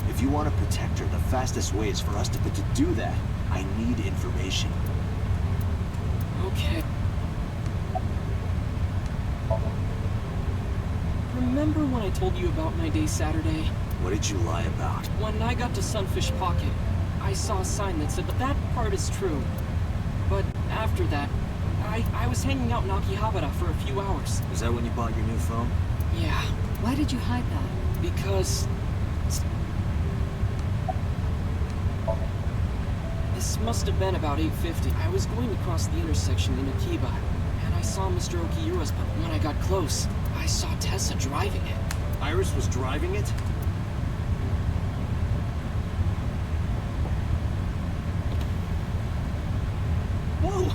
E: If you want to protect her, the fastest way is for us to do that. I need information.
K: okay. Remember when I told you about my day Saturday?
E: What did you lie about?
K: When I got to Sunfish Pocket, I saw a sign that said that part is true. But after that, I was hanging out in Akihabara for a few hours.
E: Is that when you bought your new phone?
K: Yeah,
B: Why did you hide that?
K: because... This must have been about 8:50. I was going to cross the intersection in Akiba, and I saw Mr. Okiura's, but when I got close, I saw Tessa driving it.
E: Iris was driving it?
K: Whoa!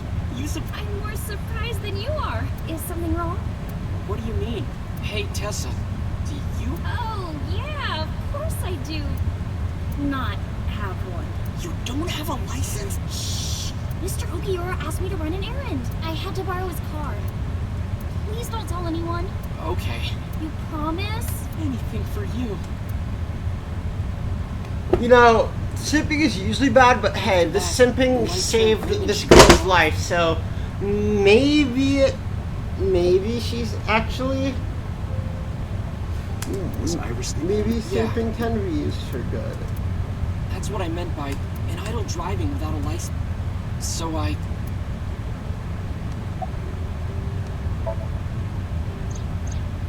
F: I'm more surprised than you are. Is something wrong?
K: What do you mean? Hey, Tessa, do you...
F: Oh, yeah, of course I do. Not have one.
K: You don't have a license?
F: Shh. Mr. Okiura asked me to run an errand. I had to borrow his car. Please don't tell anyone.
K: Okay.
F: You promise?
K: Anything for you.
A: You know, simping is usually bad, but hey, this simping saved this girl's life, so maybe she's actually...
E: Was Iris the...
A: Maybe
K: Yeah.
A: simping can be used for good.
K: That's what I meant by an idle driving without a license. So I...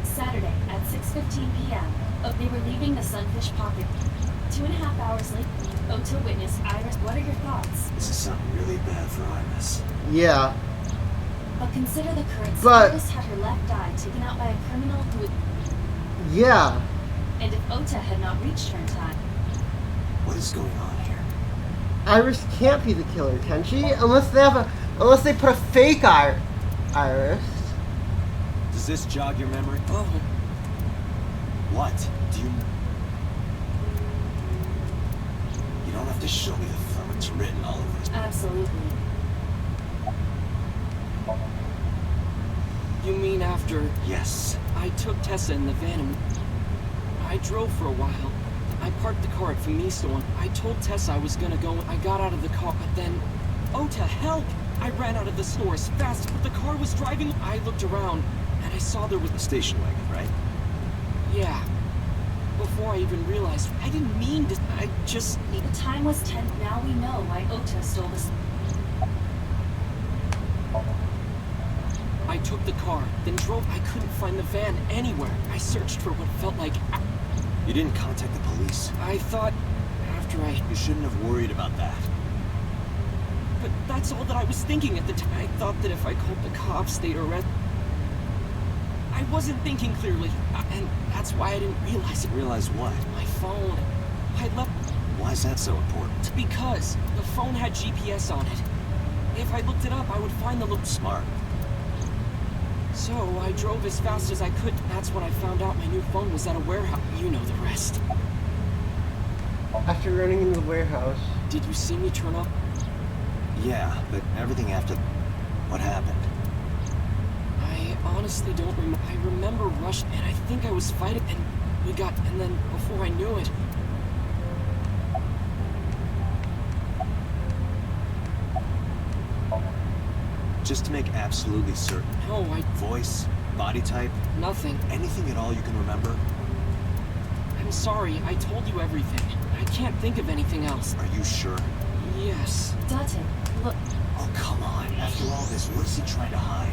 D: Saturday at 6:15 p.m. They were leaving the Sunfish Pocket. 2.5 hours later, Ota witnessed Iris. What are your thoughts?
E: This is something really bad for Iris.
A: Yeah.
D: But consider the current
A: But-
D: status had her left eye taken out by a criminal who would...
A: Yeah.
D: And if Ota had not reached her in time...
E: What is going on here?
A: Iris can't be the killer, can she? Unless they put a fake Iris.
E: Does this jog your memory?
K: Oh,
E: What? Do you... You don't have to show me the film. It's written all over it.
D: Absolutely.
K: you mean after
E: Yes.
K: I took Tessa in the van and I drove for a while. I parked the car at Femisto and I told Tessa I was gonna go. I got out of the car, but then... Oh, to help! I ran out of the store as fast, but the car was driving. I looked around and I saw there was...
E: The station wagon, right?
K: Yeah. Before I even realized, I didn't mean to... I just...
D: The time was 10. Now we know why Ota stole this.
K: I took the car, then drove. I couldn't find the van anywhere. I searched for what felt like...
E: You didn't contact the police.
K: I thought... After I...
E: You shouldn't have worried about that.
K: But that's all that I was thinking at the time. I thought that if I called the cops, they'd arrest... I wasn't thinking clearly, and that's why I didn't realize it.
E: Realize what?
K: My phone. I left...
E: Why is that so important?
K: Because the phone had GPS on it. If I looked it up, I would find the look...
E: Smart.
K: So I drove as fast as I could. That's when I found out my new phone was at a warehouse. You know the rest.
A: After running into the warehouse.
K: Did you see me turn up?
E: Yeah, but everything after... What happened?
K: I honestly don't remember. I remember rush, and I think I was fighting, and we got... And then, before I knew it...
E: Just to make absolutely certain.
K: No,
E: Voice, body type,
K: nothing.
E: anything at all you can remember?
K: I'm sorry, I told you everything. I can't think of anything else.
E: Are you sure?
K: Yes.
D: Date, look.
E: Oh, come on. After all this, what is he trying to hide?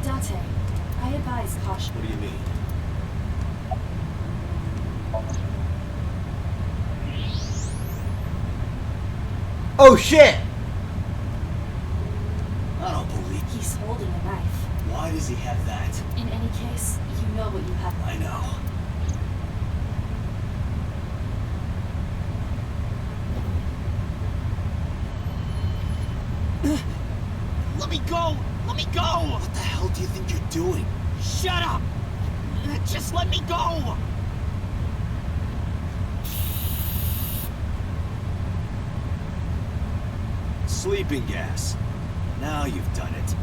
D: Date, I advise caution.
E: What do you mean?
A: Oh shit!
E: I don't believe...
D: He's holding a knife.
E: Why does he have that?
D: In any case, you know what you have.
E: I know.
K: Let me go! Let me go!
E: What the hell do you think you're doing?
K: Shut up! Just let me go!
E: Sleeping gas. Now you've done it.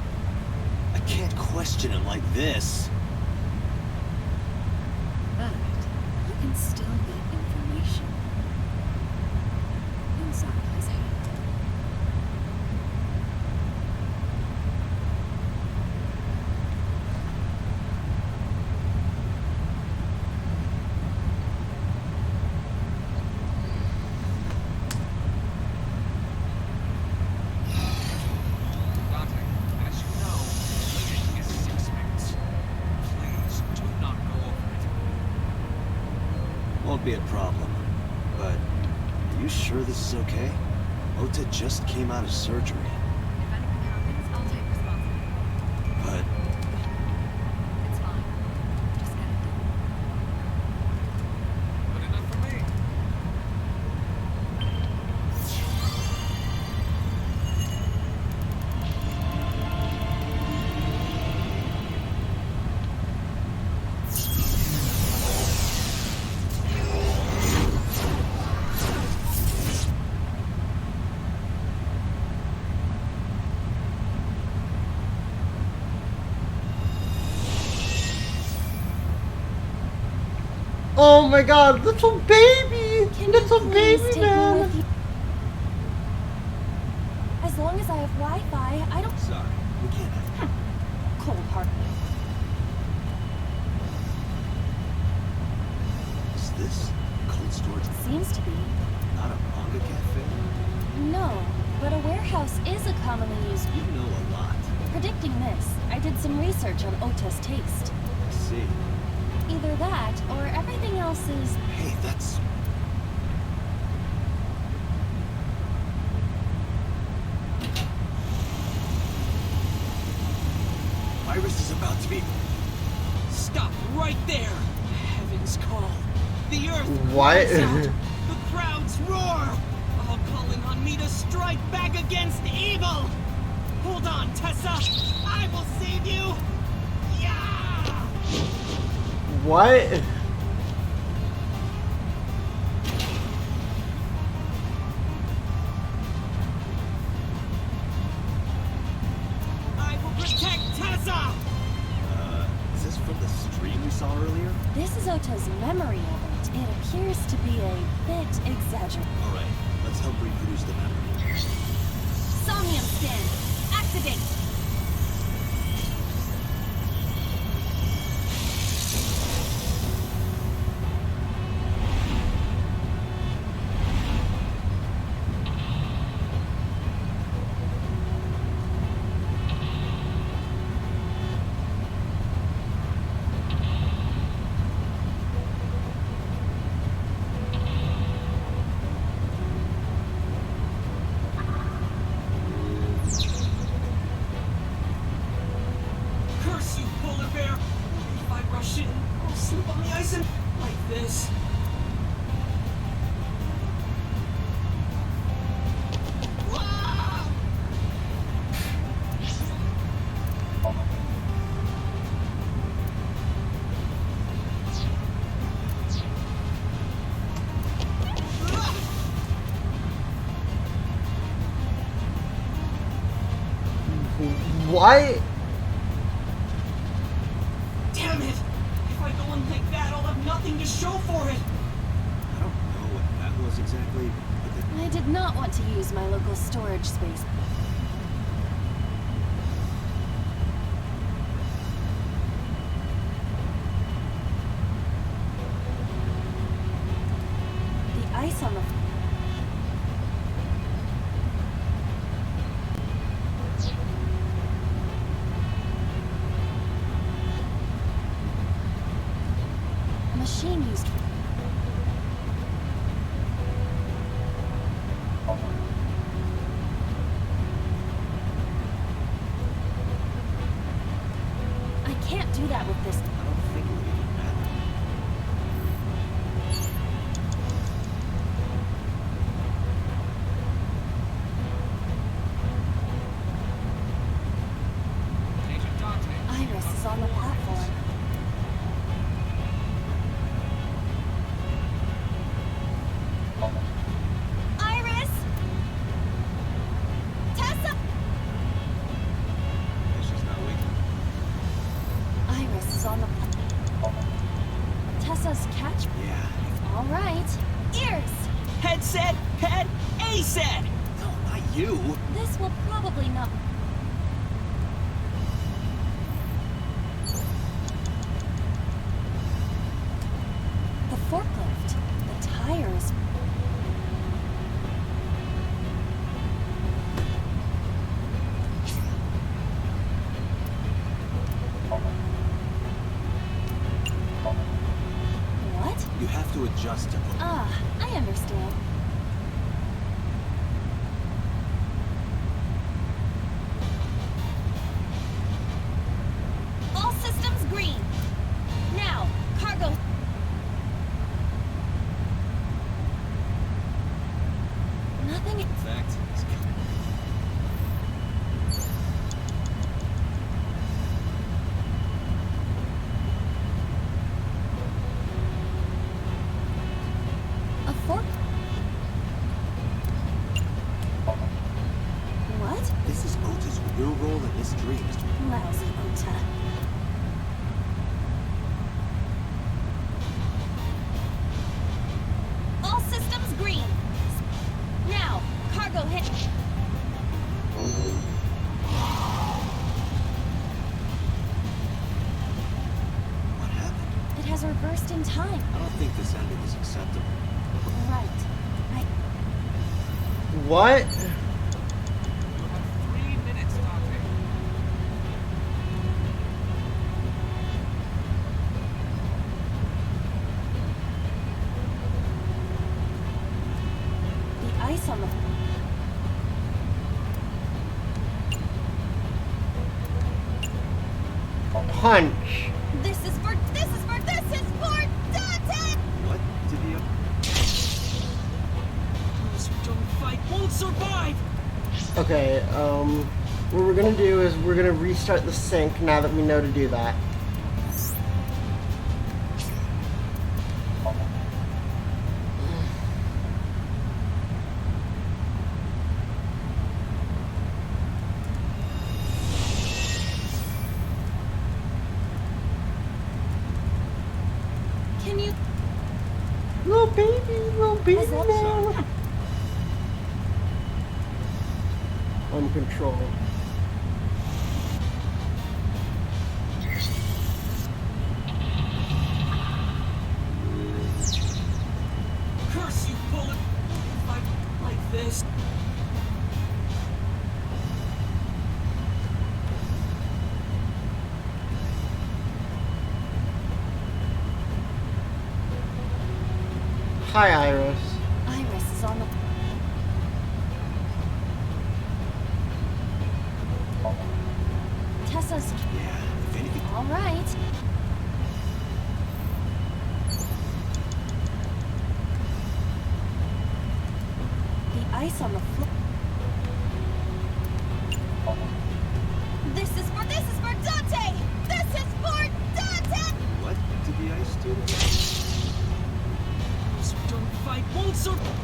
E: I can't question him like this.
B: But you can still get information inside his head.
C: Dante, as you know, waiting is 6 minutes. Please do not go over it.
E: Won't be a problem. But, are you sure this is okay? Ota just came out of surgery.
H: If anything happens, I'll take responsibility.
E: But,
H: It's fine. Just get it done.
C: Good enough for me.
A: Oh my god, little baby!
D: Can
A: Little
D: you please
A: baby
D: take me
A: man!
D: with you? As long as I have Wi-Fi, I don't...
E: sorry, we can't have...
D: Cold heart.
E: Is this cold storage?
D: Seems to be.
E: Not a manga cafe?
D: No, but a warehouse is a commonly used...
E: You know a lot.
D: Predicting this, I did some research on Ota's taste.
E: I see.
D: Either that, or everything else is...
E: Hey, that's...
C: Iris is about to be...
K: Stop right there! The heavens call. The earth
A: What?
K: cries out. The crowds roar! All calling on me to strike back against evil! Hold on, Tessa! I will save you! Yeah!
A: What?
K: I will protect Tessa!
E: Is this from the stream we saw earlier?
D: This is Ota's memory of it. It appears to be a bit exaggerated.
E: Alright, let's help reproduce the memory.
D: Somnium stand. Activate.
K: Curse you, polar bear! If I rush in, I'll slip on the ice and... like this. Ah!
A: What?
K: Damn it! If I go in like that, I'll have nothing to show for it!
E: I don't know what that was exactly, but
D: I did not want to use my local storage space. The ice on the machine used. I can't do that with this.
E: I don't think it would even matter.
C: Agent Dante.
D: Iris is on the platform. Iris! Tessa!
E: She's not waking.
D: Iris is on the platform. Tessa's catch.
E: Yeah.
D: All right. Ears!
K: Head said, head, A said!
E: No, not you.
D: This will probably not. The forklift. The tires. What?
E: You have to adjust to...
D: Ah, I understand. All systems green. Now, cargo. Nothing.
E: In fact, it's...
D: A fork. What?
E: This is Ota's real role in this dream.
D: Lousy Ota. All systems green. Now, cargo hit.
E: What happened?
D: It has reversed in time.
E: I don't think this ending is acceptable.
D: Right.
A: What?
C: You have 3 minutes, Dante.
D: The ice on the.
A: punch.
F: This is for Dante!
E: What did he...
K: Those who don't fight won't survive!
A: Okay, what we're gonna do is we're gonna restart the sync now that we know to do that.
F: Can you...
A: Little baby man. On control.
K: Curse you, bullet! Fight like this.
A: Hi, Iris.
F: Iris is on the... Tessa's...
E: Yeah, if anything...
F: All right. The ice on the floor. This is for Dante! This is for Dante!
E: What did the ice do?
K: Those who don't fight won't survive!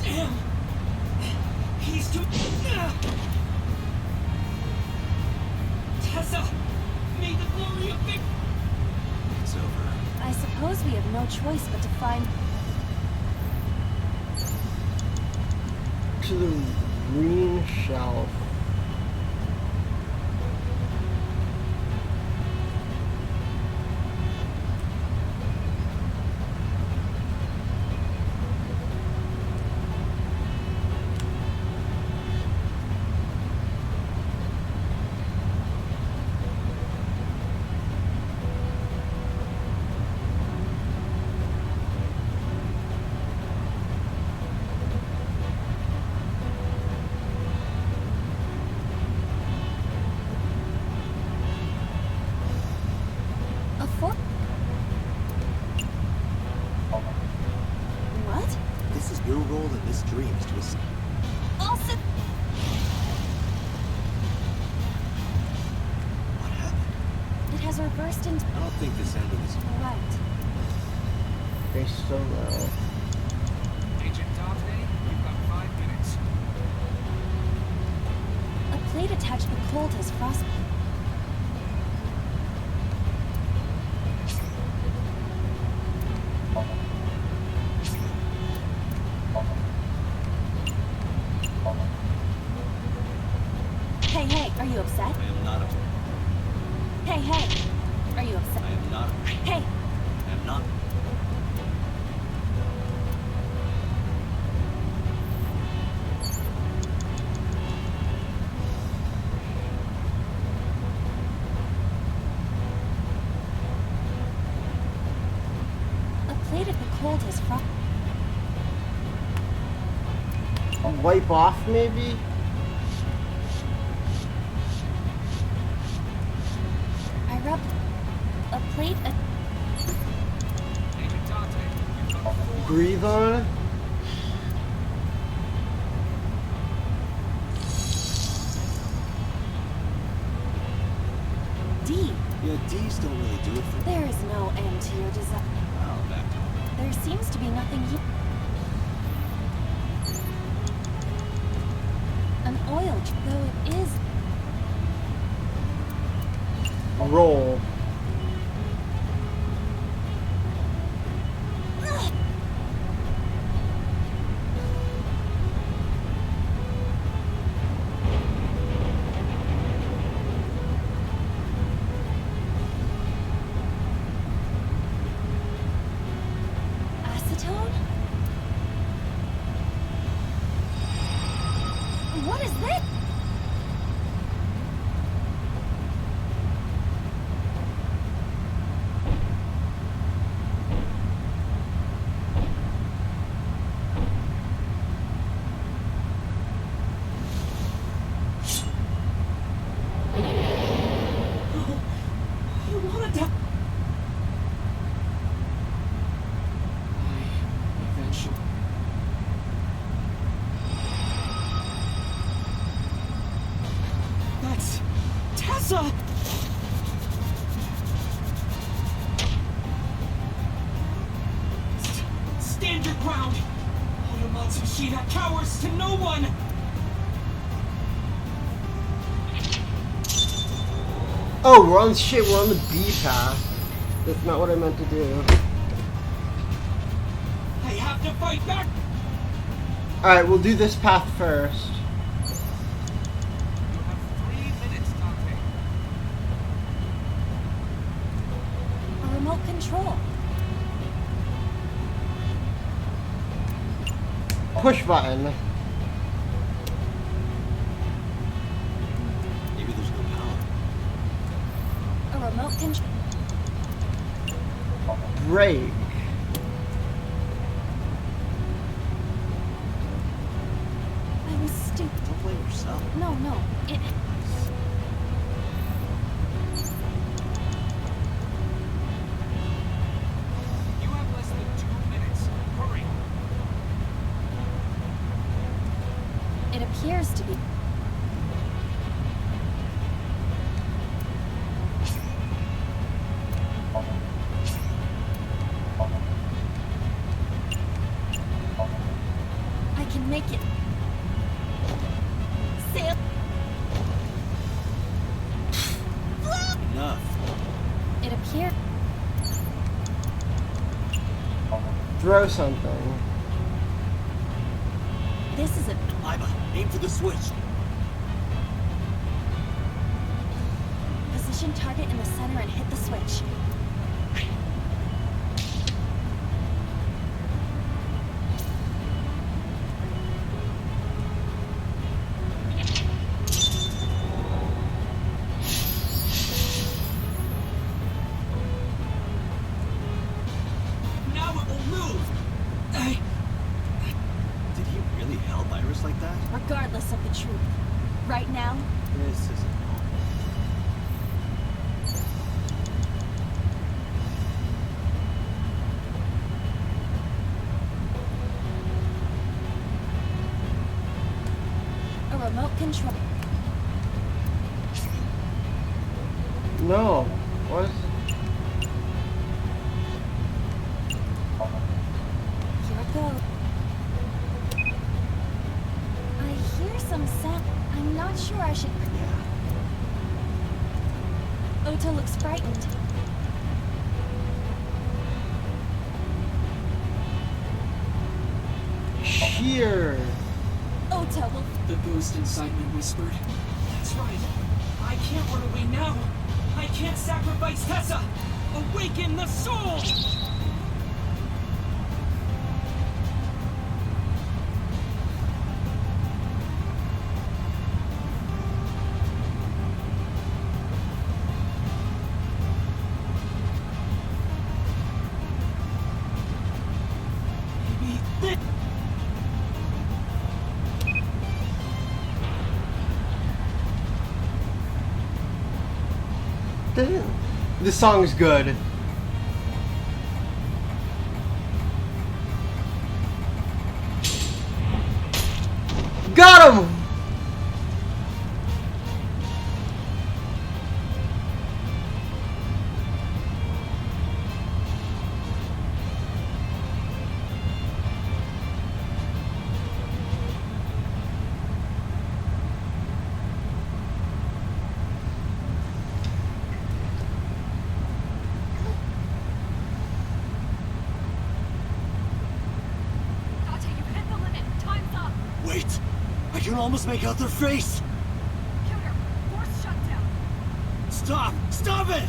K: Damn! He's too... Tessa! May the glory of victory...
E: It's over.
F: I suppose we have no choice but to find...
A: To the green shelf.
F: a fork. What?
E: This is your role in this dream is to escape.
F: Also...
E: What happened?
F: It has reversed into...
E: I don't think this ended is...
F: Right.
A: They still know.
C: Agent Dante, you've got 5 minutes.
F: A plate attached to the cold has frost... Hey, are you upset?
E: I am not upset.
F: Hey, are you upset?
E: I am not upset.
F: Hey,
E: I am not...
F: a plate at the cold has frost...
A: Wipe off, maybe?
F: I rubbed a plate at...
C: Agent Dante, you've got 4
A: Breathe on it?
F: D.
E: Yeah, D's don't really do it for...
F: There is no end to your desire.
E: Wow, back to...
F: There seems to be nothing here. An oil, though it is...
A: Roll.
K: ground! Oyamatsu Shida cowers to no one!
A: Oh, we're on shit. We're on the B path. That's not what I meant to do.
K: I have to fight back!
A: All right, we'll do this path first.
C: You have 3 minutes, Dante.
D: A remote control.
A: Push button.
E: Maybe there's no power.
D: A remote control.
A: Brake.
D: I was stupid.
E: Don't blame yourself.
D: No, it.
C: You have less than 2 minutes. Hurry.
D: It appears to be. I can make it. Sail.
E: Enough.
D: It appears.
A: Throw something.
D: This is a.
E: Iba, aim for the switch.
D: Position target in the center and hit the switch.
K: Now it will move!
E: Did he really help Iris like that?
D: Regardless of the truth. Right now,
E: This isn't normal.
D: a remote control.
A: No. What?
D: Here it goes. I hear some sound. I'm not sure I should. Ota looks frightened.
A: Here.
D: Ota will.
K: The ghost inside me whispered. That's right. I can't run away now. I can't sacrifice Tessa. Awaken the soul! Maybe this.
A: This song is good. Got him!
H: Dante, you've hit the limit. Time's up.
E: Wait! I can almost make out their face!
H: Counter. Force shutdown.
E: Stop! Stop it!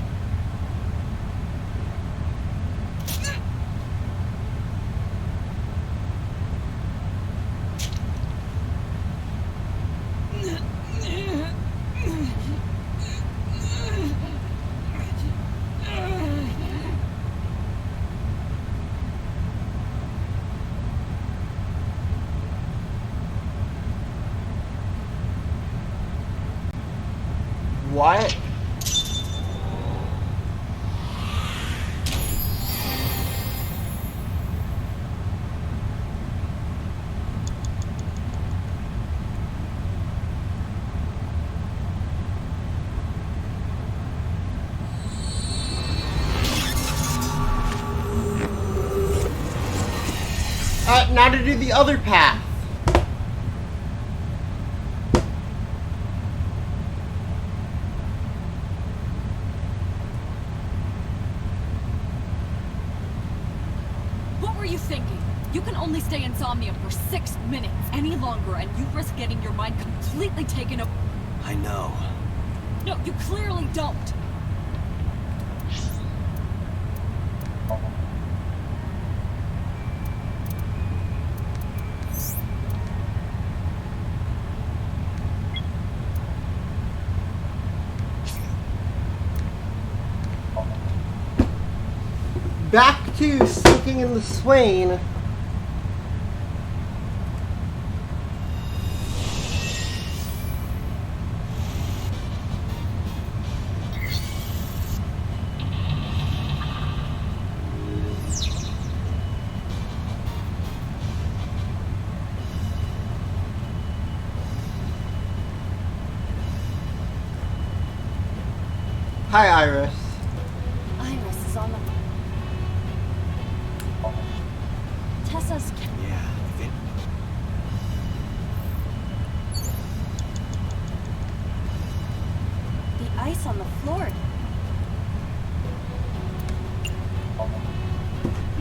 A: What? Now to do the other path.
L: What were you thinking? You can only stay insomnia for 6 minutes. Any longer, and you risk getting your mind completely taken over.
E: I know.
L: No, you clearly don't.
A: Back to sinking in the Swain. Hi, Iris.
D: Iris is on the... Tessa's...
E: Yeah, I think.
D: The ice on the floor.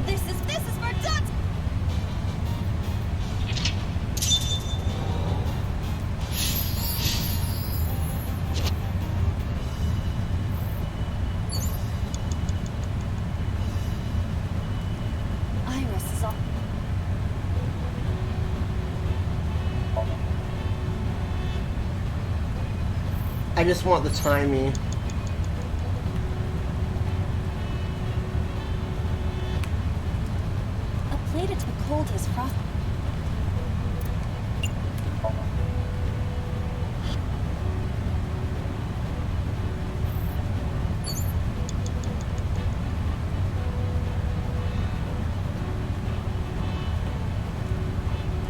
D: This is for Dot! Iris is on...
A: I just want the timing.
D: A plate to cold has frost...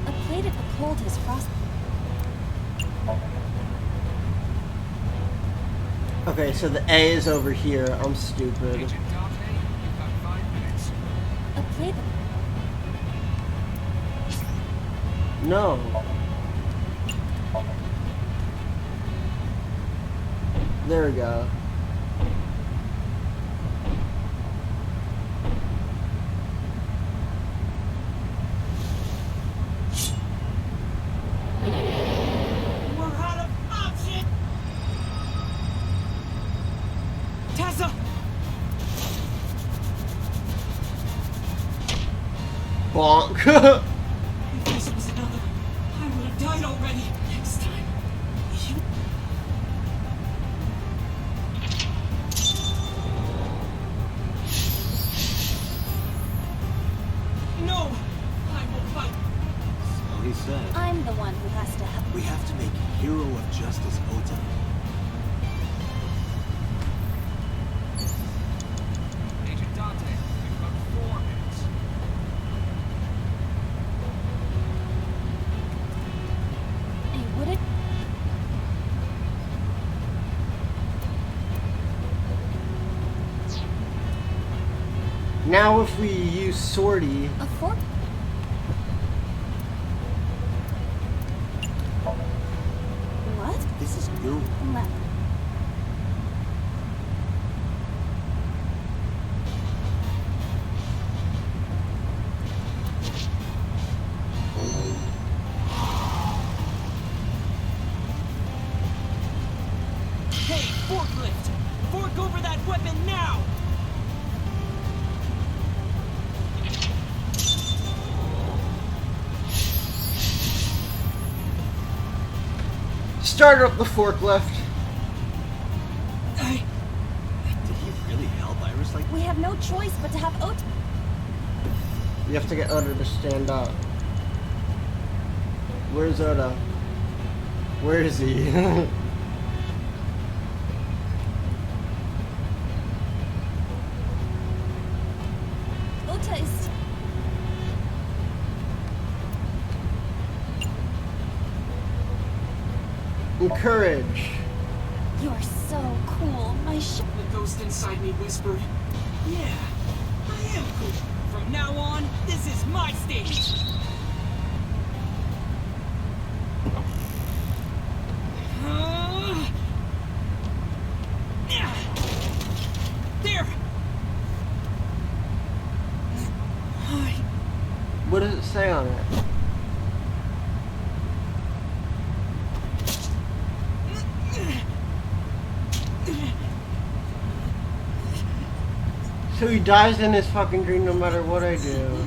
D: A plate at the cold has frost...
A: Okay, so the A is over here. I'm stupid.
C: Agent Dante, you've got 5 minutes.
D: A plate...
A: No. There we go.
K: We're out of options! Tessa!
A: Bonk.
K: If this was another, I would have died already. Next time, you... No! I will fight.
E: So he said.
D: I'm the one who has to help.
E: We have to make Hero of Justice Ota.
C: Agent Dante, you've got 4 minutes.
D: Hey, would it...
A: Now if we use Sortie,
D: A fork? What?
E: This is your...
D: Left.
K: Hey, forklift! Fork over that weapon now!
A: start up the forklift.
K: I...
E: Did he really help Iris like...
D: We have no choice but to have Ota.
A: You have to get Oda to stand up. Where's Oda? Where is he?
D: Ota is...
A: Encourage.
D: You're so cool. My
K: The ghost inside me whispered, yeah, I am cool. From now on, this is my stage. There.
A: What does it say on it? So he dies in his fucking dream no matter what I do.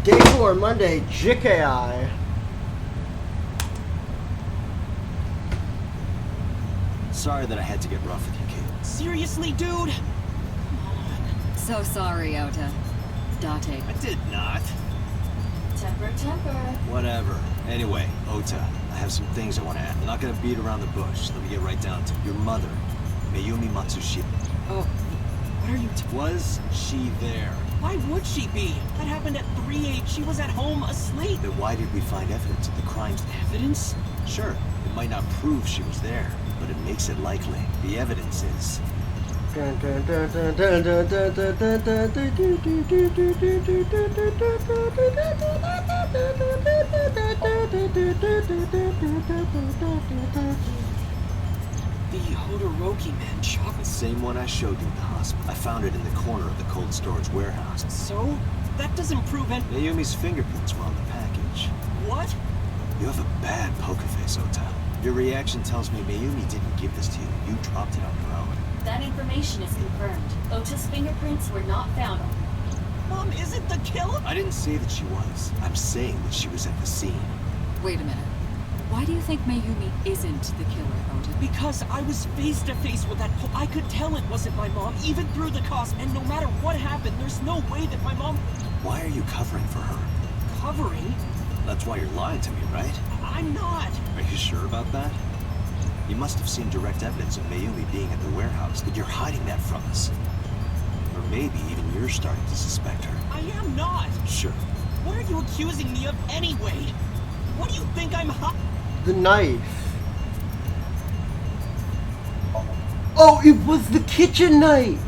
A: Day 4, Monday, JKI.
E: Sorry that I had to get rough with you, kid.
K: Seriously, dude?
L: So sorry, Ota. Date.
E: I did not.
D: Temper, temper.
E: Whatever. Anyway, Ota, I have some things I want to add. I'm not gonna beat around the bush. Let me get right down to it. Your mother, Mayumi Matsushita.
K: Oh, what are you
E: Was she there?
K: Why would she be? That happened at 3/8. She was at home asleep.
E: Then why did we find evidence of the crimes?
K: Evidence?
E: Sure, it might not prove she was there, but it makes it likely. The evidence is...
K: The Hodoroki man chocolate.
E: Same one I showed you in the hospital. I found it in the corner of the cold storage warehouse.
K: So? That doesn't prove it.
E: Mayumi's fingerprints were on the package.
K: What?
E: You have a bad poker face, Ota. Your reaction tells me Mayumi didn't give this to you. You dropped it on your own.
D: That information is confirmed. Ota's fingerprints were not found on her.
K: Mom isn't the killer?
E: I didn't say that she was. I'm saying that she was at the scene.
L: Wait a minute. Why do you think Mayumi isn't the killer, Ota?
K: Because I was face to face with that I could tell it wasn't my mom, even through the cost, and no matter what happened, there's no way that my mom...
E: Why are you covering for her?
K: Covering?
E: That's why you're lying to me, right?
K: I'm not.
E: Are you sure about that? You must have seen direct evidence of Mayumi being at the warehouse, but you're hiding that from us. Or maybe even you're starting to suspect her.
K: I am not.
E: Sure.
K: What are you accusing me of anyway? What do you think I'm
A: The knife. Oh, it was the kitchen knife!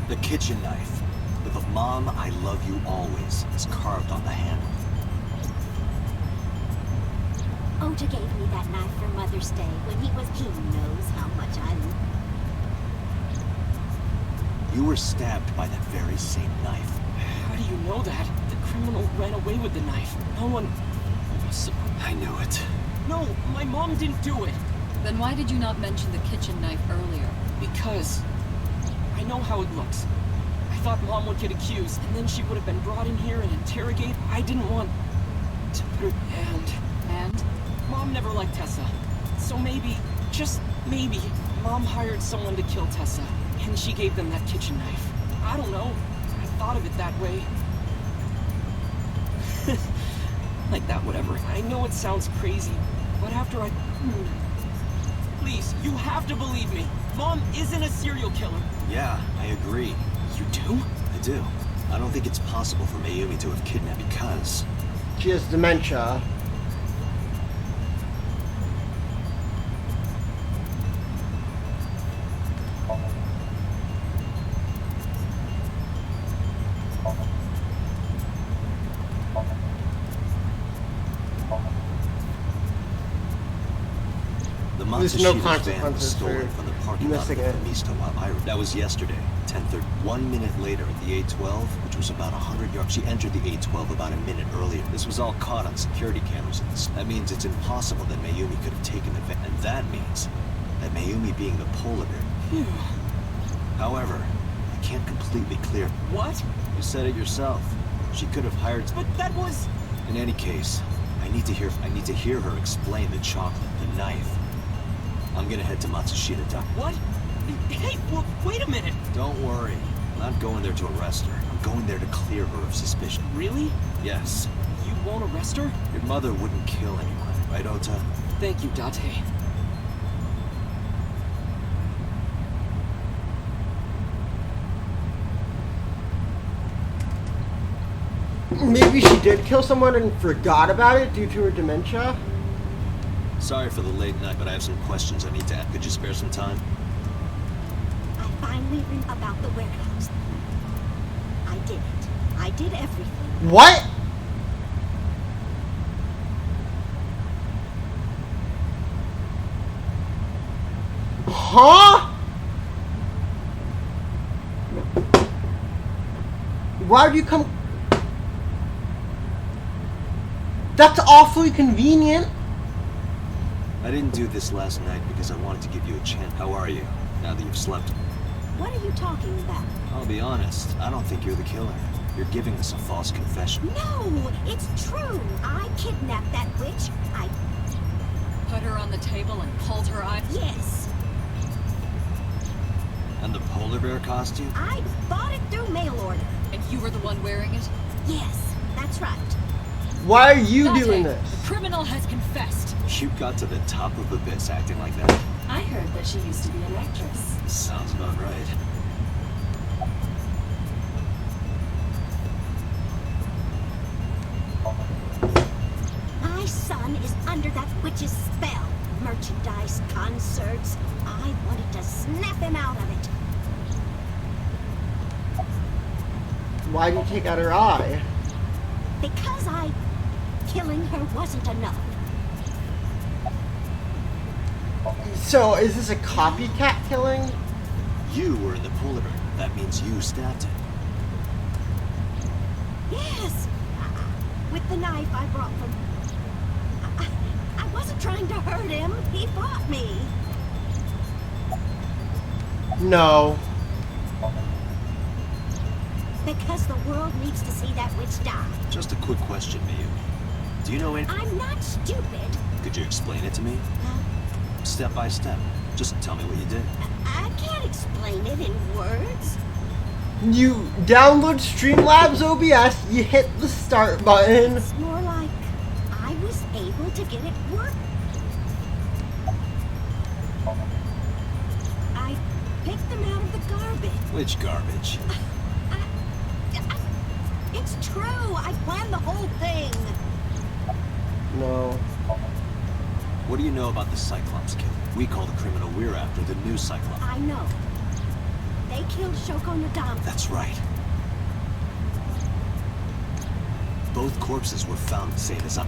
E: The kitchen knife, with a "Mom, I love you always" is carved on the handle.
F: Ota gave me that knife for Mother's Day when he knows how much I love.
E: You were stabbed by that very same knife.
K: How do you know that? The criminal ran away with the knife. No one...
E: I knew it.
K: No, my mom didn't do it.
L: Then why did you not mention the kitchen knife earlier?
K: Because... I know how it looks. I thought Mom would get accused, and then she would have been brought in here and interrogated. I didn't want to put her...
L: And?
K: Mom never liked Tessa. So maybe, just maybe, Mom hired someone to kill Tessa, and she gave them that kitchen knife. I don't know. I thought of it that way. Like that, whatever. I know it sounds crazy, but after I... Please, you have to believe me. Mom isn't a serial killer.
E: Yeah, I agree.
K: You do?
E: I do. I don't think it's possible for Mayumi to have kidnapped because...
A: She has dementia.
E: The
A: There's no
E: Matsushita's van was
A: consequences
E: stolen
A: for
E: from the parking lot of
A: missing
E: the
A: it.
E: Misto while that was yesterday, 10:30. 1 minute later at the 812, which was about 100 yards. She entered the 812 about a minute earlier. This was all caught on security cameras. That means it's impossible that Mayumi could have taken the van. And that means that Mayumi being the polar bear.
K: Phew.
E: However, I can't completely clear.
K: What?
E: You said it yourself. She could have hired...
K: But that was...
E: In any case, I need to hear her explain the chocolate, the knife. I'm gonna head to Matsushita.
K: What? Hey, wait a minute!
E: Don't worry. I'm not going there to arrest her. I'm going there to clear her of suspicion.
K: Really?
E: Yes.
K: You won't arrest her?
E: Your mother wouldn't kill anyone, right, Ota?
K: Thank you, Date.
A: Maybe she did kill someone and forgot about it due to her dementia?
E: Sorry for the late night, but I have some questions I need to ask. Could you spare some time?
F: I finally read about the warehouse. I did it. I did everything.
A: What? Huh? Why would you come? That's awfully convenient.
E: I didn't do this last night because I wanted to give you a chance. How are you, now that you've slept?
F: What are you talking about?
E: I'll be honest, I don't think you're the killer. You're giving us a false confession.
F: No, it's true. I kidnapped that witch. I...
L: Put her on the table and pulled her eyes.
F: Yes.
E: And the polar bear costume?
F: I bought it through mail order.
L: And you were the one wearing it?
F: Yes, that's right.
A: Why are you
L: Date,
A: doing
L: the
A: this?
L: criminal has confessed.
E: You got to the top of the abyss acting like that.
D: I heard that she used to be an actress.
E: Sounds about right.
F: My son is under that witch's spell. Merchandise, concerts. I wanted to snap him out of it.
A: Why did you take out her eye?
F: Because killing her wasn't enough.
A: So, is this a copycat killing?
E: You were in the polar bear. That means you stabbed him.
F: Yes, with the knife I brought from... I wasn't trying to hurt him. He fought me.
A: No.
F: Because the world needs to see that witch die.
E: Just a quick question, Miyu. Do you know any...
F: I'm not stupid.
E: Could you explain it to me? Step by step. Just tell me what you did.
F: I can't explain it in words.
A: You download Streamlabs OBS, you hit the start button.
F: It's more like I was able to get it working. I picked them out of the garbage.
E: Which garbage?
F: It's true. I planned the whole thing.
A: No.
E: What do you know about the Cyclops killer? We call the criminal we're after the new Cyclops.
F: I know. They killed Shoko Nadama.
E: That's right. Both corpses were found same as up.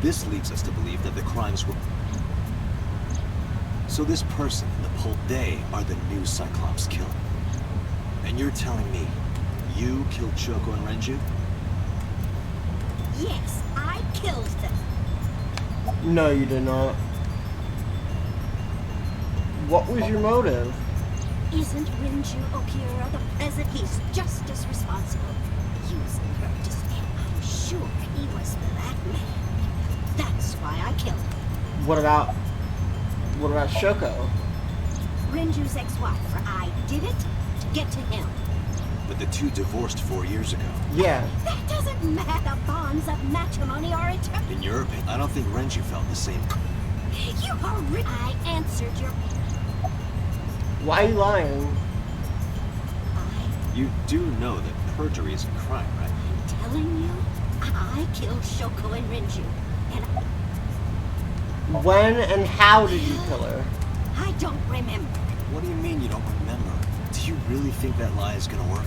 E: This leads us to believe that the crimes were... So this person in the poll, they are the new Cyclops killer. And you're telling me you killed Shoko and Renju?
F: Yes, I killed them.
A: No, you did not. What was your motive?
F: Isn't Renju Okura the present? He's just as responsible. Using her to stand. I'm sure he was that man. That's why I killed him.
A: What about Shoko?
F: Renju's ex-wife. I did it to get to him.
E: But the two divorced 4 years ago.
A: Yeah.
F: That doesn't matter. The bonds of matrimony are eternal.
E: In your opinion, I don't think Renju felt the same.
F: You are I answered your...
A: Why are you lying?
E: You do know that perjury is a crime, right?
F: I'm telling you, I killed Shoko and Renju. And
A: When and how did you kill her?
F: I don't remember.
E: What do you mean you don't remember? Do you really think that lie is gonna work?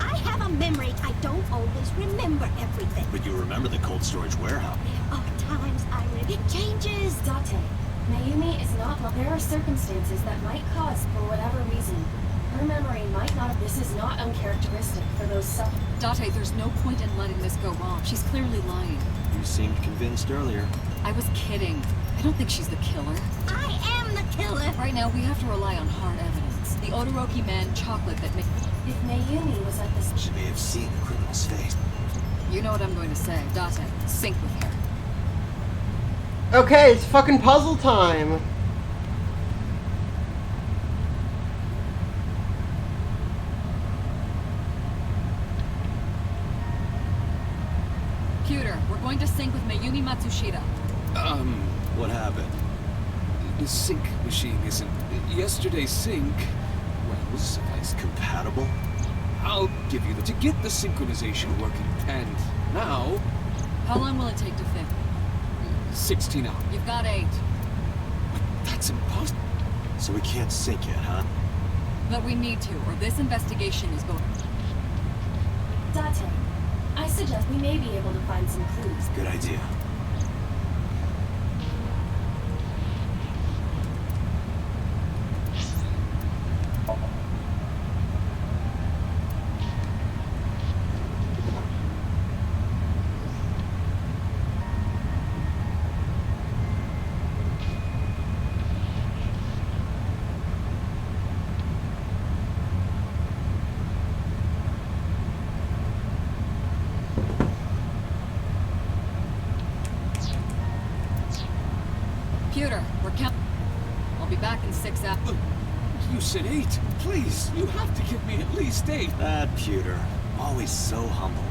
F: I have a memory. I don't always remember everything.
E: But you remember the cold storage warehouse.
F: There are times it changes.
D: Date, Mayumi is not... There are circumstances that might cause, for whatever reason, her memory might not... This is not uncharacteristic for those
L: Date, there's no point in letting this go wrong. She's clearly lying.
E: You seemed convinced earlier.
L: I was kidding. I don't think she's the killer.
F: I am the killer.
L: Right now, we have to rely on hard evidence. The Odoroki man chocolate that made...
D: If Mayumi was at this...
E: She may have seen the criminal's face.
L: You know what I'm going to say. Date, sync with her.
A: Okay, it's fucking puzzle time.
L: Computer, we're going to sync with Mayumi Matsushita.
E: What happened?
C: The sync machine isn't... Yesterday's sync... Well, was suffice.
E: Compatible?
C: I'll give you the... To get the synchronization working, and now...
L: How long will it take to fix?
C: 16 hours.
L: You've got 8.
C: That's impossible.
E: So we can't sync yet, huh?
L: But we need to, or this investigation is going...
D: Date, I suggest we may be able to find some clues.
E: Good idea.
L: Computer, we're count... I'll be back in 6 hours.
C: You said 8. Please, you have to give me at least 8.
E: That pewter. Always so humble.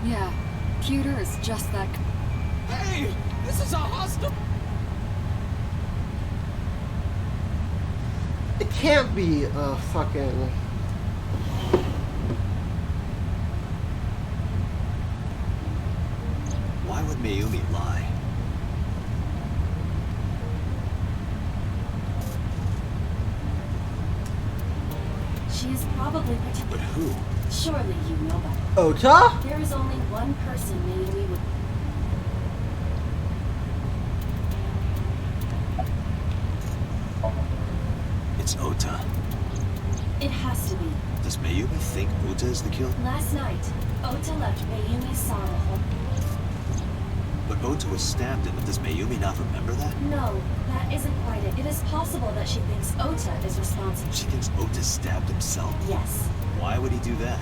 L: Yeah, Computer is just that...
C: Hey! This is a hostile...
A: It can't be a fucking...
E: Why would Mayumi lie?
D: She is probably
E: But who?
D: Surely you know that.
A: Ota?
D: There is only one person Mayumi would...
E: It's Ota.
D: It has to be.
E: Does Mayumi think Ota is the killer?
D: Last night, Ota left Mayumi's saddle home.
E: But Ota was stabbed him. Does Mayumi not remember that?
D: No, that isn't quite it. It is possible that she thinks Ota is responsible.
E: She thinks Ota stabbed himself.
D: Yes.
E: Why would he do that?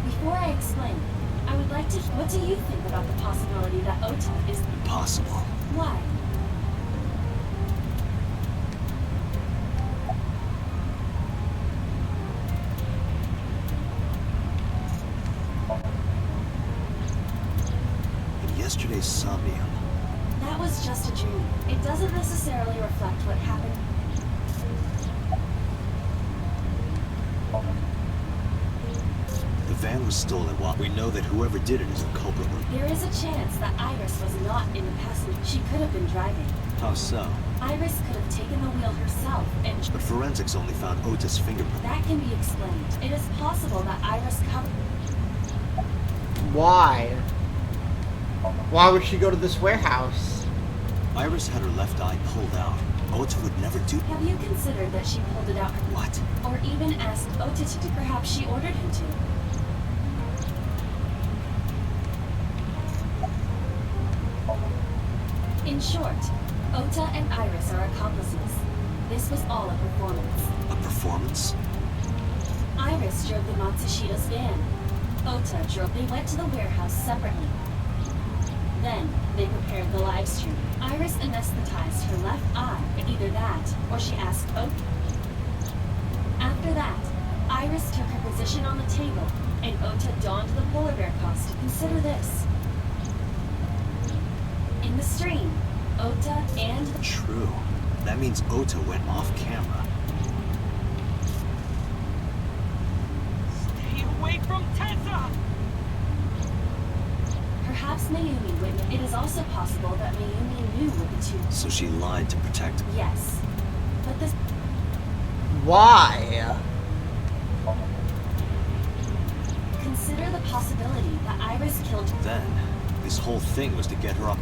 D: Before I explain, I would like to... What do you think about the possibility that Ota is...
E: Impossible.
D: Why?
E: In yesterday's somnium,
D: That was just a dream. It doesn't necessarily reflect what happened.
E: the van was stolen. While we know that whoever did it is the culprit.
D: There is a chance that Iris was not in the passenger. She could have been driving.
E: How so?
D: Iris could have taken the wheel herself and...
E: But forensics only found Ota's fingerprint.
D: That can be explained. It is possible that Iris covered...
A: Why? Why would she go to this warehouse?
E: Iris had her left eye pulled out. Ota would never do...
D: Have you considered that she pulled it out?
E: What?
D: Or even asked Ota to do... Perhaps she ordered him to. In short, Ota and Iris are accomplices. This was all a performance.
E: A performance?
D: Iris drove the Matsushita's van. Ota drove. They went to the warehouse separately. Then, they prepared the live stream. Iris anesthetized her left eye, either that, or she asked Ota. After that, Iris took her position on the table, and Ota donned the polar bear costume. Consider this. In the stream, Ota and...
E: True. That means Ota went off camera.
G: Stay away from Tessa!
D: Perhaps Mayumi witnessed. It is also possible that Mayumi knew what the two...
E: So she lied to protect him.
D: Yes. But this...
A: Why?
D: Consider the possibility that Iris killed...
E: Then, this whole thing was to get her up.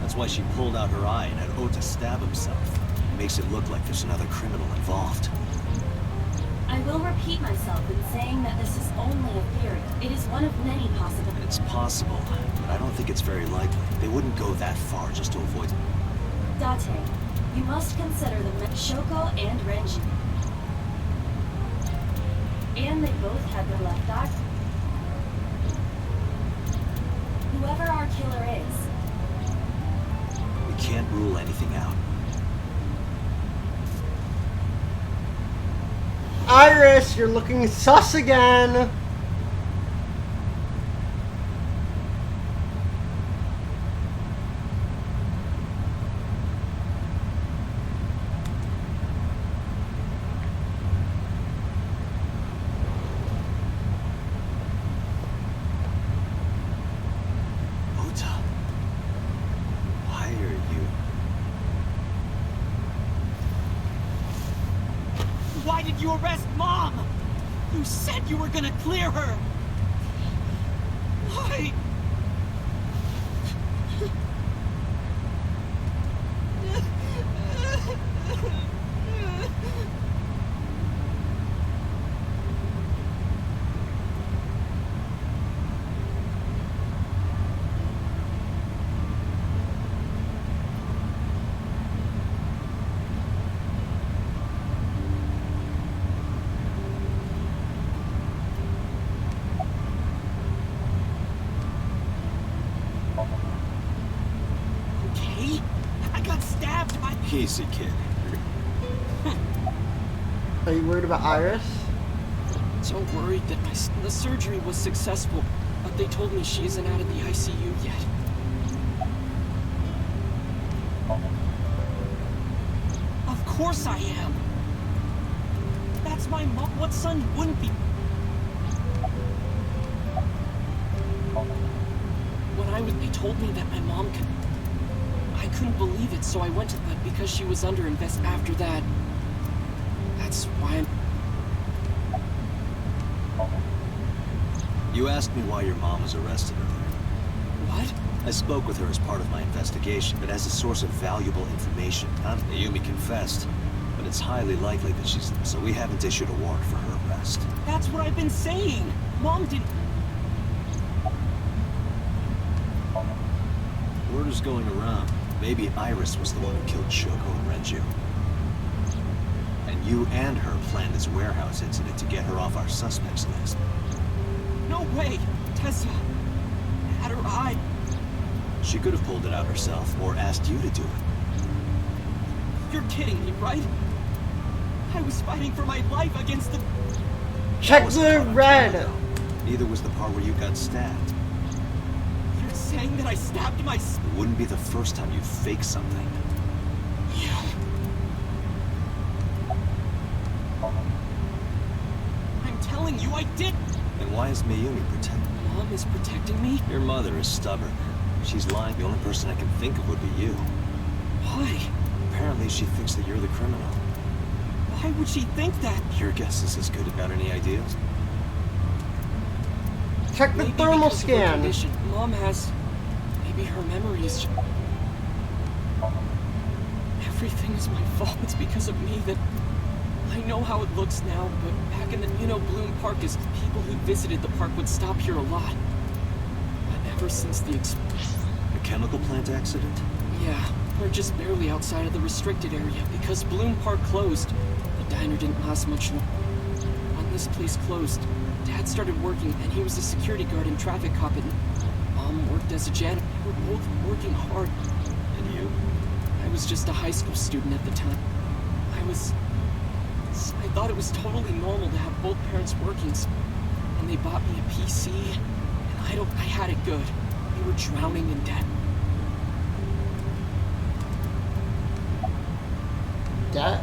E: That's why she pulled out her eye and had Ota stab himself. It makes it look like there's another criminal involved.
D: I will repeat myself in saying that this is only a theory. It is one of many possibilities.
E: It's possible, but I don't think it's very likely. They wouldn't go that far just to avoid...
D: Date, you must consider the Shoko and Renji. And they both had their left eye. Whoever our killer is,
E: We can't rule anything out.
A: Iris, you're looking sus again.
K: you arrest Mom? You said you were gonna clear her. Why? Okay? I got stabbed by...
E: Easy, kid.
A: Are you worried about Iris?
K: So worried that the surgery was successful, but they told me she isn't out of the ICU yet. Of course I am. That's my mom. What son wouldn't be? They told me that my mom could... I couldn't believe it, so I went to that because she was under invest after that. That's why I'm...
E: You asked me why your mom was arrested earlier.
K: What?
E: I spoke with her as part of my investigation, but as a source of valuable information. Naomi confessed, but it's highly likely that she's... So we haven't issued a warrant for her arrest.
K: That's what I've been saying! Mom didn't...
E: Word is going around. Maybe Iris was the one who killed Shoko and Renju. And you and her planned this warehouse incident to get her off our suspects list.
K: No way! Tessa had her eye.
E: She could have pulled it out herself, or asked you to do it.
K: You're kidding me, right? I was fighting for my life against the...
A: Check the red!
E: Neither was the part where you got stabbed.
K: You're saying that I stabbed my...
E: It wouldn't be the first time you'd fake something.
K: You... I'm telling you, I did...
E: Then why is Mayumi protecting?
K: Mom is protecting me?
E: Your mother is stubborn. She's lying. The only person I can think of would be you.
K: Why?
E: Apparently she thinks that you're the criminal.
K: Why would she think that?
E: Your guess is as good. About any ideas?
A: Check the
K: Maybe
A: thermal
K: because of her
A: scan.
K: condition. Mom has... Maybe her memory is... Everything is my fault. It's because of me that... I know how it looks now, but back in the... You know, Bloom Park is... People who visited the park would stop here a lot. But ever since the...
E: A chemical plant accident?
K: Yeah, we're just barely outside of the restricted area. Because Bloom Park closed, the diner didn't last much longer. When this place closed, Dad started working, and he was a security guard and traffic cop, and Mom worked as a janitor. We were both working hard.
E: And you?
K: I was just a high school student at the time. I thought it was totally normal to have both parents working, and they bought me a PC, and I had it good. We were drowning in debt.
A: Debt?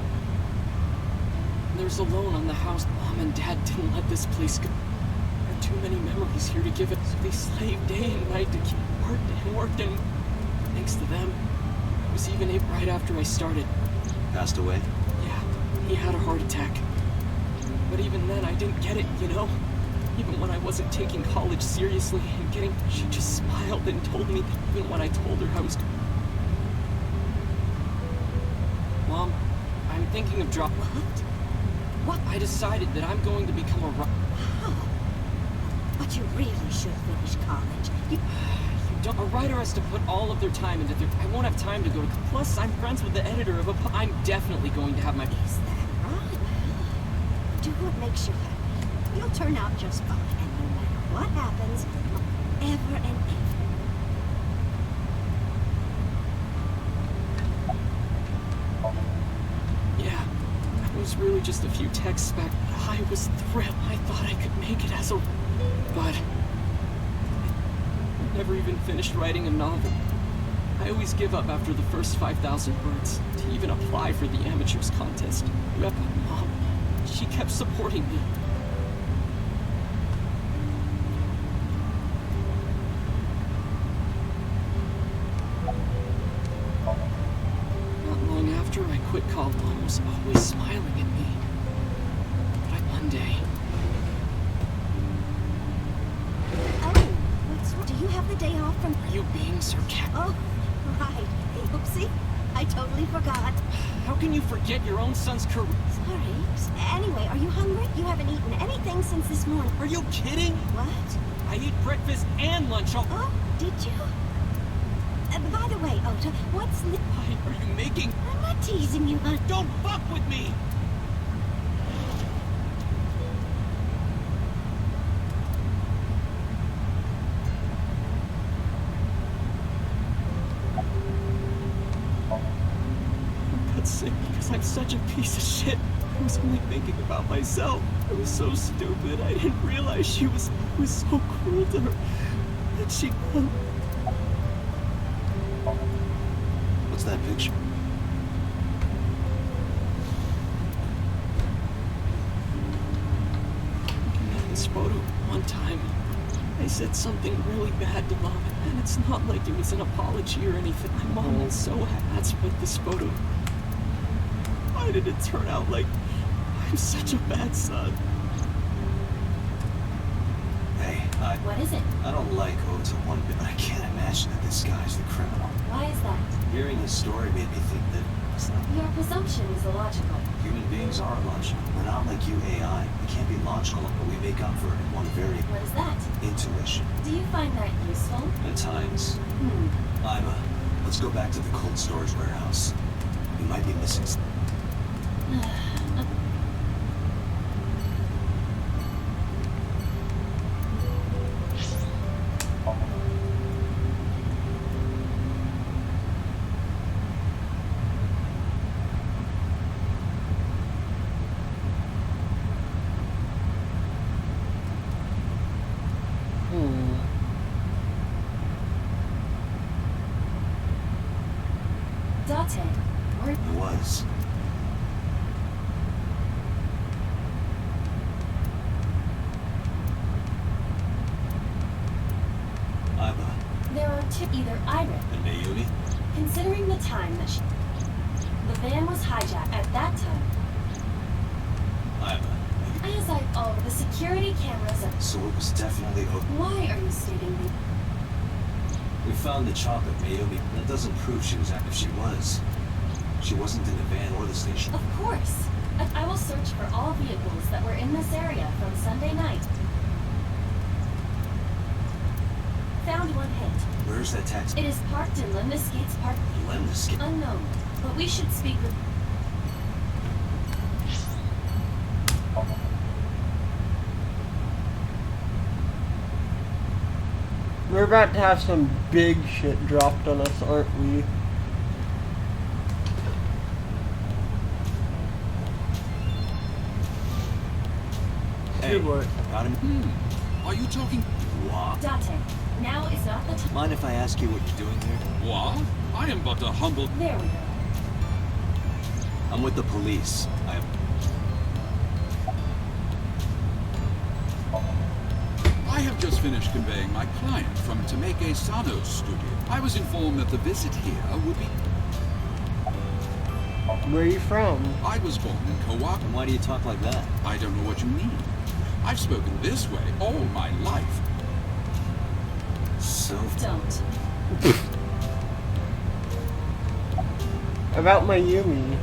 K: There's a loan on the house. Mom and Dad didn't let this place go. There are too many memories here to give it. So they slaved day and night to keep worked, and thanks to them, I was even able right after I started.
E: Passed away?
K: Yeah, he had a heart attack. But even then, I didn't get it, you know? Even when I wasn't taking college seriously and getting... She just smiled and told me that even when I told her I was... Mom, I'm thinking of dropping...
F: What?
K: I decided that I'm going to become a...
F: Oh. But you really should finish college. You
K: don't... A writer has to put all of their time into their... I won't have time to go to... Plus, I'm friends with the editor of a... I'm definitely going to have my...
F: Is that right? Do what makes you happy. You'll turn out just fine. And no matter what happens, ever and ever.
K: Yeah, it was really just a few texts back. I was thrilled. I thought I could make it as a... But... I never even finished writing a novel. I always give up after the first 5,000 words to even apply for the amateurs contest. But Mom, she kept supporting me. Not long after I quit college, Mom was always smiling at me.
F: from...
K: Are you being sarcastic?
F: Oh, right. Oopsie. I totally forgot.
K: How can you forget your own son's career?
F: Sorry. Anyway, are you hungry? You haven't eaten anything since this morning.
K: Are you kidding?
F: What?
K: I eat breakfast and lunch all...
F: Oh, did you? By the way, Ota, what's...
K: Why are you making...
F: I'm not teasing you, hon.
K: Don't fuck with me! Sick because I'm such a piece of shit. I was only thinking about myself. I was so stupid. I didn't realize she was so cruel to her. That she...
E: What's that picture?
K: Looking at this photo one time, I said something really bad to Mom, and it's not like it was an apology or anything. My mom was so happy. That's what this photo... Why did it turn out like I'm such a bad son?
E: Hey,
D: What is it?
E: I don't like Ota one bit, but I can't imagine that this guy's the criminal.
D: Why is that?
E: Hearing his story made me think that
D: Your presumption is illogical.
E: human beings are logical. We're not like you AI. We can't be logical, but we make up for it in one very...
D: What is that?
E: intuition.
D: Do you find that useful?
E: At times. Let's go back to the cold storage warehouse. We might be missing something.
D: Date, where...
E: It was.
D: There are two, either Iris.
E: And Mayumi?
D: Considering the time that she... The van was hijacked at that time. As I... Oh, the security cameras are...
E: So it was definitely Ota.
D: Why are you stating the...
E: We found the chocolate, Mayumi. That doesn't prove she was active. She was. She wasn't in the van or the station.
D: Of course. I will search for all vehicles that were in this area from Sunday night. Found one hit.
E: Where's that taxi?
D: It is parked in Linda Skates Park.
E: Lemniscape?
D: Unknown. But we should speak with...
A: We're about to have some big shit dropped on us, aren't we?
E: Hey,
A: what?
E: got him?
C: Are you talking...
E: What?
D: Date. Now is not the time.
E: Mind if I ask you what you're doing here?
C: What? I am but a humble...
D: There we go.
E: I'm with the police.
C: I have just finished conveying my client from Temeke Sano's studio. I was informed that the visit here would be...
A: Where are you from?
C: I was born in Kawak.
E: And why do you talk like that?
C: I don't know what you mean. I've spoken this way all my life.
E: So...
D: Don't.
A: About Mayumi.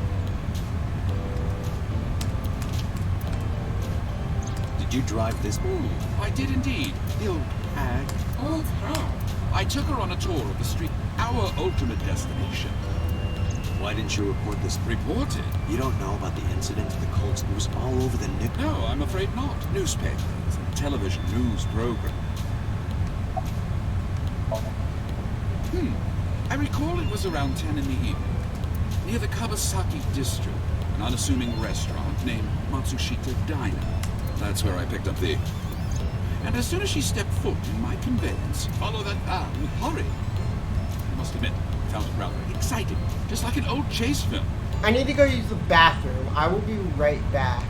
E: Did you drive this?
C: Ooh, I did indeed. The old hag.
D: Old hag.
C: I took her on a tour of the street. Our ultimate destination.
E: Why didn't you report this?
C: Reported?
E: You don't know about the incident at the cold... It was all over the news.
C: No, I'm afraid not. Newspapers and television news program. I recall it was around 10 in the evening, near the Kawasaki district, an unassuming restaurant named Matsushita Diner. That's where I picked up the... And as soon as she stepped foot in my conveyance, follow that with hurry. I must admit, I found it rather exciting, just like an old chase film.
A: I need to go use the bathroom. I will be right back.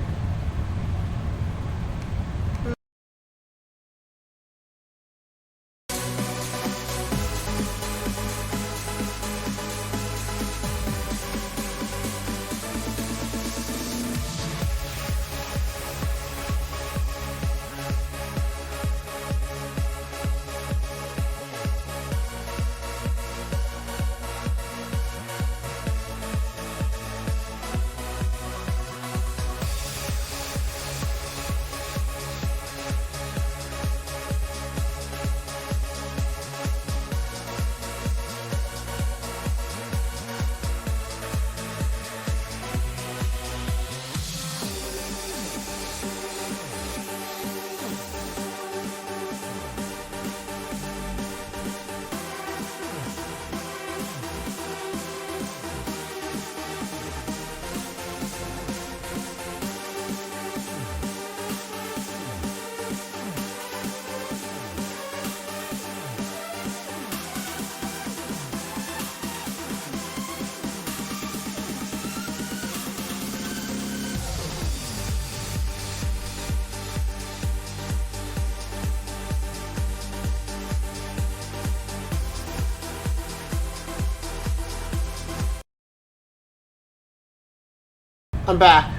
A: I'm back.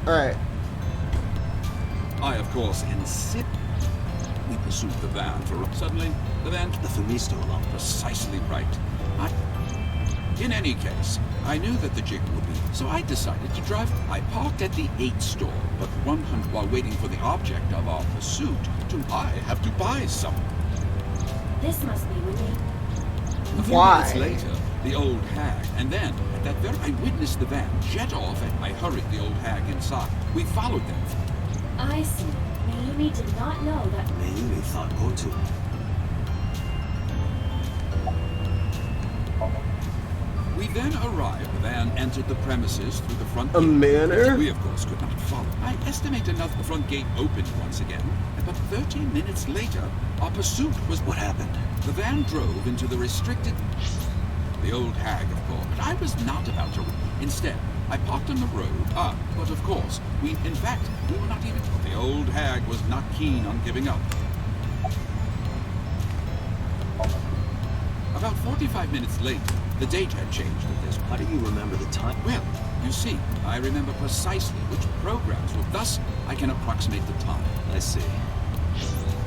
A: Alright.
C: I, of course, insist. We pursued the van for... Suddenly, the van...
E: The Femisto alone.
C: Precisely right. In any case, I knew that the jig would be... So I decided to drive... I parked at the 8 store, but 100 while waiting for the object of our pursuit to... I have to buy some.
D: This must be Winnie.
C: A few
A: Why?
C: minutes later, the old hag, and then, at that very... I witnessed the van jet off, and I hurried the old hag inside. We followed them.
D: I see. Mayumi did not know that.
E: Mayumi thought Otu.
C: We then arrived. The van entered the premises through the front
A: A
C: gate,
A: manor?
C: which we, of course, could not follow. I estimate enough the front gate opened once again, but 13 minutes later, our pursuit was...
E: What happened?
C: The van drove into the restricted... The old hag, of course, but I was not about to... Instead, I parked on the road. But of course, we were not even... The old hag was not keen on giving up. About 45 minutes later, the date had changed at this point.
E: How do you remember the time?
C: Well, you see, I remember precisely which programs were... Thus, I can approximate the time.
E: I see.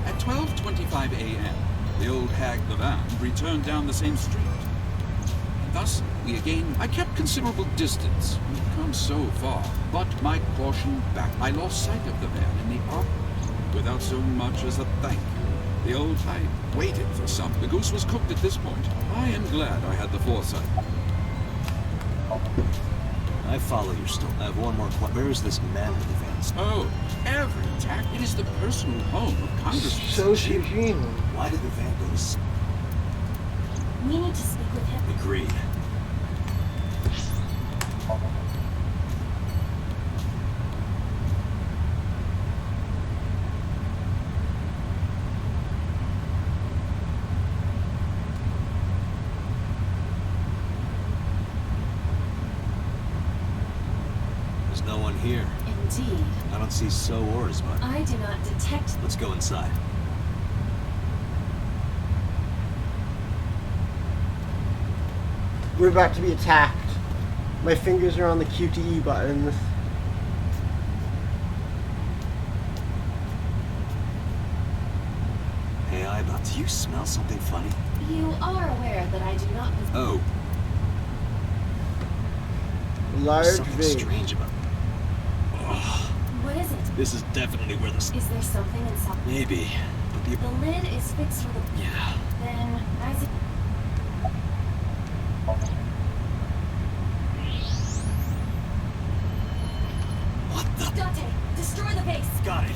C: At 12:25 a.m., the old hag, the van, returned down the same street. And thus, we again... I kept considerable distance. We've come so far. But my caution back. I lost sight of the van in the arc without so much as a thank you. The old hag waited for some. The goose was cooked at this point. I am glad I had the foresight.
E: I follow your story. I have one more question. Where is this man with the vans?
C: Oh, every tack. It is the personal home of Congressman.
A: So Shijin.
E: Why did the van go to...
D: We need to speak with him.
E: Agreed. There's no one here.
D: Indeed.
E: I don't see So or his mother.
D: I do not detect.
E: Let's go inside.
A: We're about to be attacked. My fingers are on the QTE buttons.
E: Hey, Iba, do you smell something funny?
D: You are aware that I do not.
E: Oh,
A: Large
E: something
A: vein.
E: strange about... Ugh,
D: What is it?
E: this is definitely where the...
D: Is there something inside?
E: Maybe, but the...
D: The lid is fixed for the.
E: Yeah.
D: Then Isaac.
E: What the...
D: Dante, destroy the base.
E: Got it.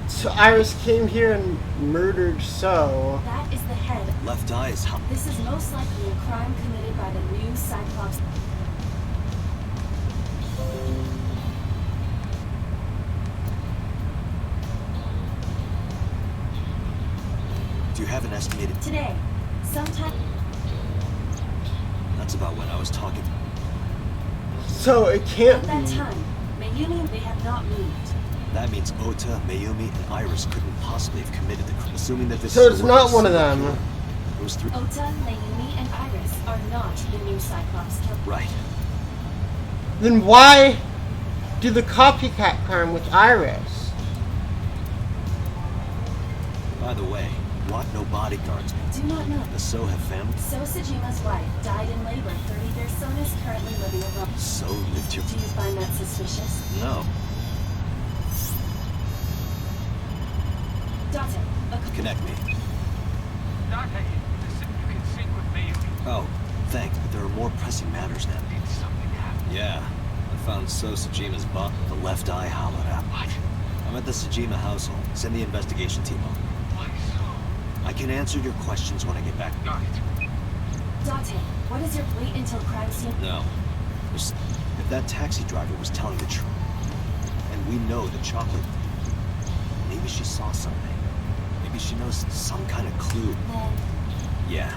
A: So Iris came here and murdered So.
D: That is the head.
E: Left eye is how...
D: This is most likely a crime committed by the new Cyclops.
E: Do you have an estimated...
D: Today, sometime.
E: That's about when I was talking...
A: So it can't
D: At that
A: be.
D: time, Mayumi, they have not moved.
E: That means Ota, Mayumi, and Iris couldn't possibly have committed the crime. Assuming that this
A: So
E: is
A: it's
E: the
A: not
E: work
A: one of
E: a
A: them.
E: serial killer. Those three...
D: Ota, Mayumi, and Iris are not the new Cyclops killer.
E: Right.
A: Then why do the copycat crime with Iris?
E: By the way, what? No bodyguards.
D: Do not know.
E: The So have family?
D: So Sajima's wife died in labor. Their son is currently living alone.
E: So lived here...
D: Do you find that suspicious?
E: No.
D: Dante,
E: Connect me.
G: Dante, listen, you can sync with Mayumi.
E: Oh, thanks, but there are more pressing matters now.
G: Did something happen?
E: Yeah. I found So Sajima's butt, the left eye hollowed out.
G: What?
E: I'm at the Sajima household. Send the investigation team over.
G: Why so?
E: I can answer your questions when I get back.
G: Got it.
D: Dante, what is your wait until crime scene?
E: No. There's If that taxi driver was telling the truth, and we know the chocolate, maybe she saw something. Maybe she knows some kind of clue. Yeah.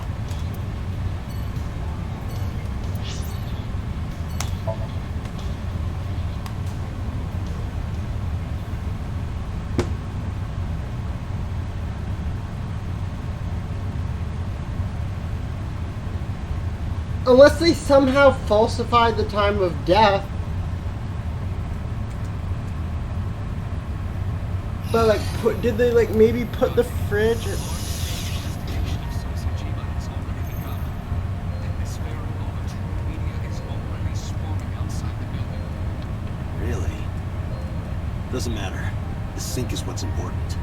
A: Unless they somehow falsify the time of death. But like, did they like maybe put the fridge?
E: Really? Doesn't matter. The sync is what's important.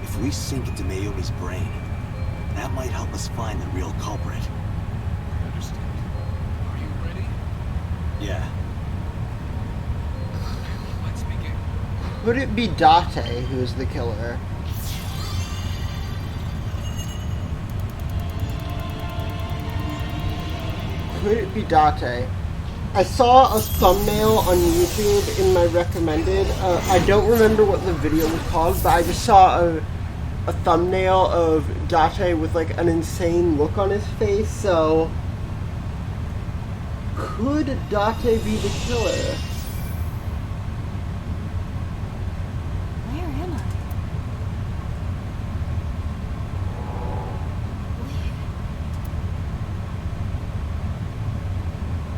E: If we sink into Mayumi's brain, that might help us find the real culprit.
C: I understand. Are you ready?
E: Yeah.
C: Let's begin.
A: Would it be Date who's the killer? Could it be Date? I saw a thumbnail on YouTube in my recommended. I don't remember what the video was called, but I just saw a thumbnail of Date with like an insane look on his face, so could Date be the killer?
B: Where am I?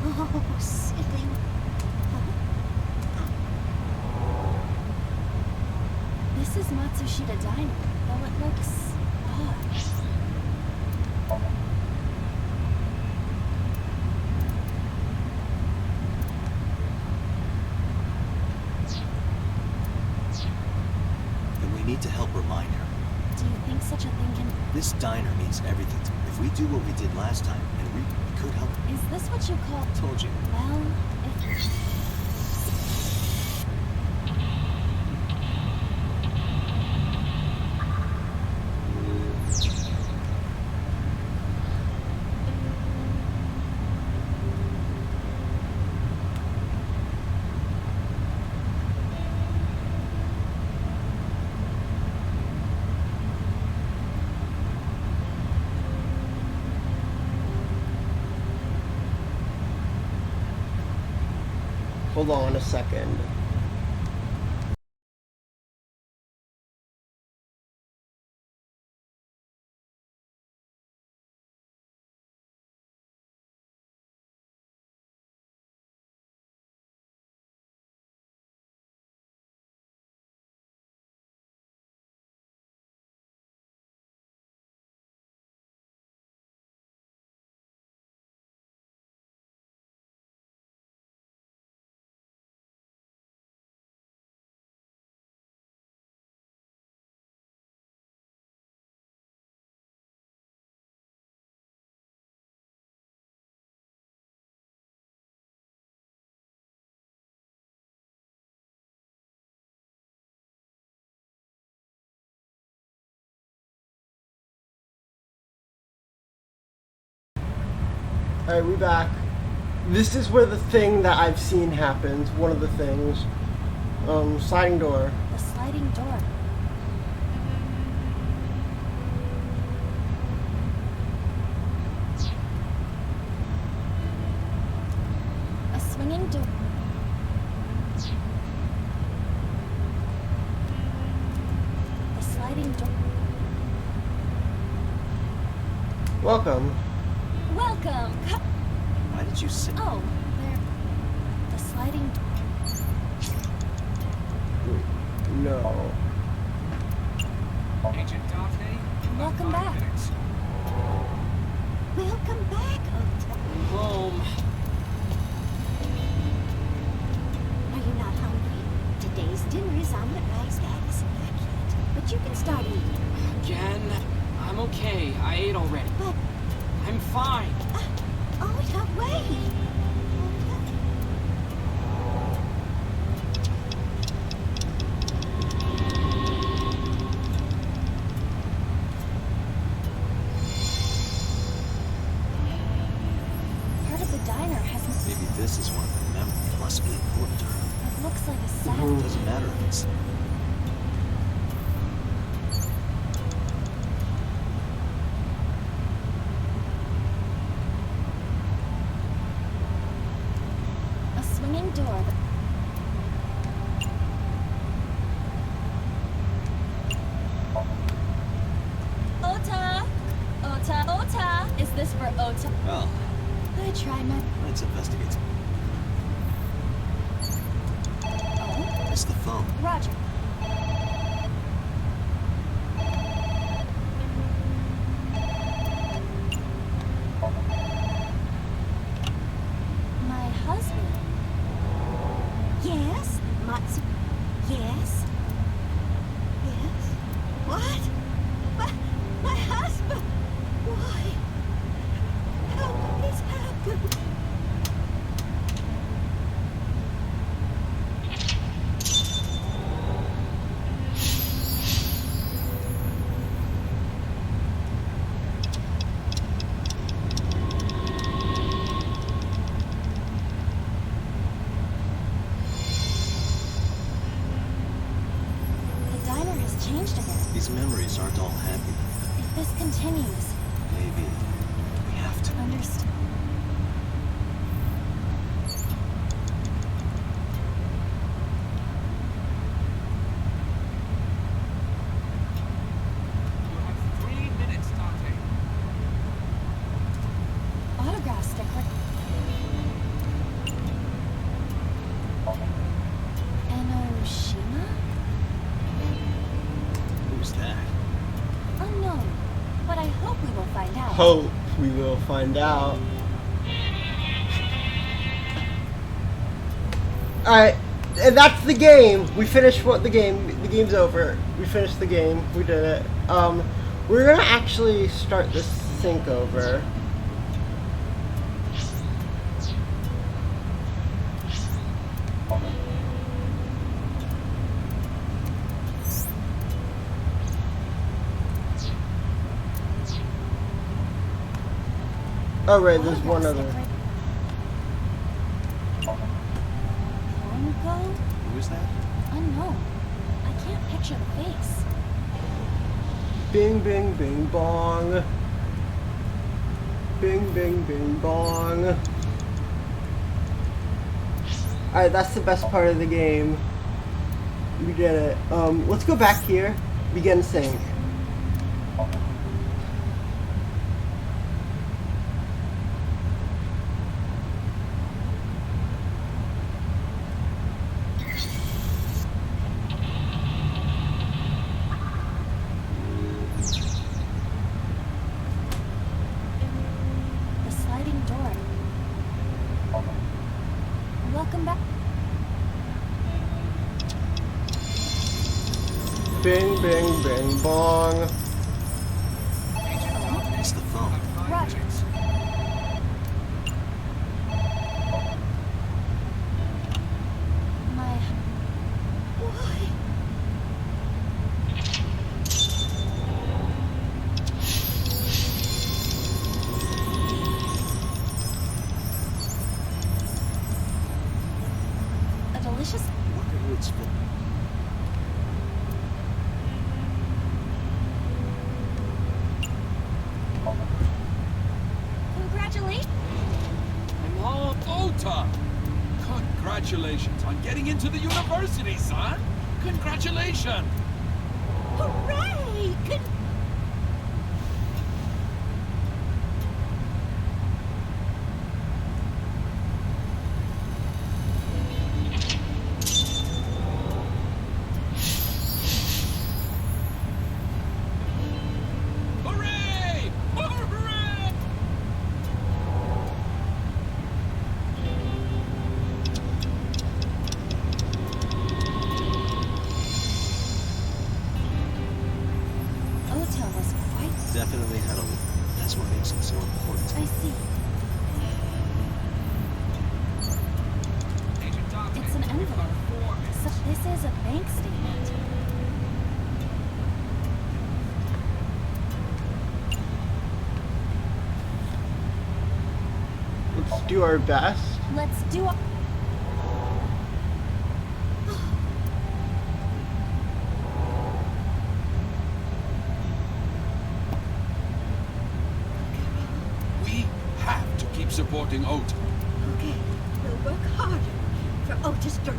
F: Oh, silly.
B: This is Matsushita Diner, though it looks odd.
E: Then we need to help remind her.
B: Do you think such a thing can...
E: This diner means everything to me. If we do what we did last time, and we could help.
B: Is this what you call...
E: Told you.
B: Well, if...
A: Hold on a second. Alright, we back. This is where the thing that I've seen happens. One of the things. Sliding door.
B: The sliding door. A swinging door. The sliding door.
A: Welcome.
B: Welcome!
E: Why did you sit?
B: Oh, there. The sliding door.
A: No.
C: Agent Daphne?
B: Welcome back.
F: Welcome back, Ota.
K: Home.
F: Are you not hungry? Today's dinner is on the rice bags snack yet, but you can start eating.
K: Again? I'm okay. I ate already.
F: But,
K: I'm fine.
F: Ota, wait!
B: Part of the diner hasn't...
E: Maybe this is one of the memories. matter if it's...
D: A swinging door. Ota! Ota! Ota! Is this for Ota?
E: Well,
D: I try my...
E: let's investigate.
D: Oh,
E: It's the phone.
D: Roger. My husband.
F: Yes, Matsu. Yes. Yes. What? My husband. Why? How did this happen?
D: The diner has changed a bit.
E: These memories aren't all happy.
D: If this continues,
E: Maybe we have to.
D: understand.
I: You have 3 minutes, Dante.
D: Autograph sticker. Enoshima?
E: Who's that?
D: Unknown. But I hope we will find out.
A: Hope we will find out. Alright, and that's the game. We finished what the game's over. We finished the game. We did it. We're gonna actually start this sync over. Oh right, there's one other.
D: Pongo?
E: Who is that?
D: Unknown. I can't picture the face.
A: Bing, bing, bing, bong. Bing, bing, bing, bong. Alright, that's the best part of the game. We did it. Let's go back here. Begin sync.
D: The sliding door. Welcome back.
A: Bing, bing, bing, bong.
E: It's the phone.
D: Roger. My...
F: Why?
D: A delicious...
E: Wonder who it's for.
D: Congratulations.
C: Mom, Ota! Congratulations on getting into the university, son! Congratulations!
F: Hooray!
C: Hooray! Hooray!
D: Ota was quite...
E: Definitely had a... That's what makes him so important.
D: I see.
I: Agent Dante.
D: It's an envelope. So this is a bank statement.
A: Let's do our best.
D: Let's do a...
C: supporting Ota.
F: Okay, we'll work harder for Ota's dream.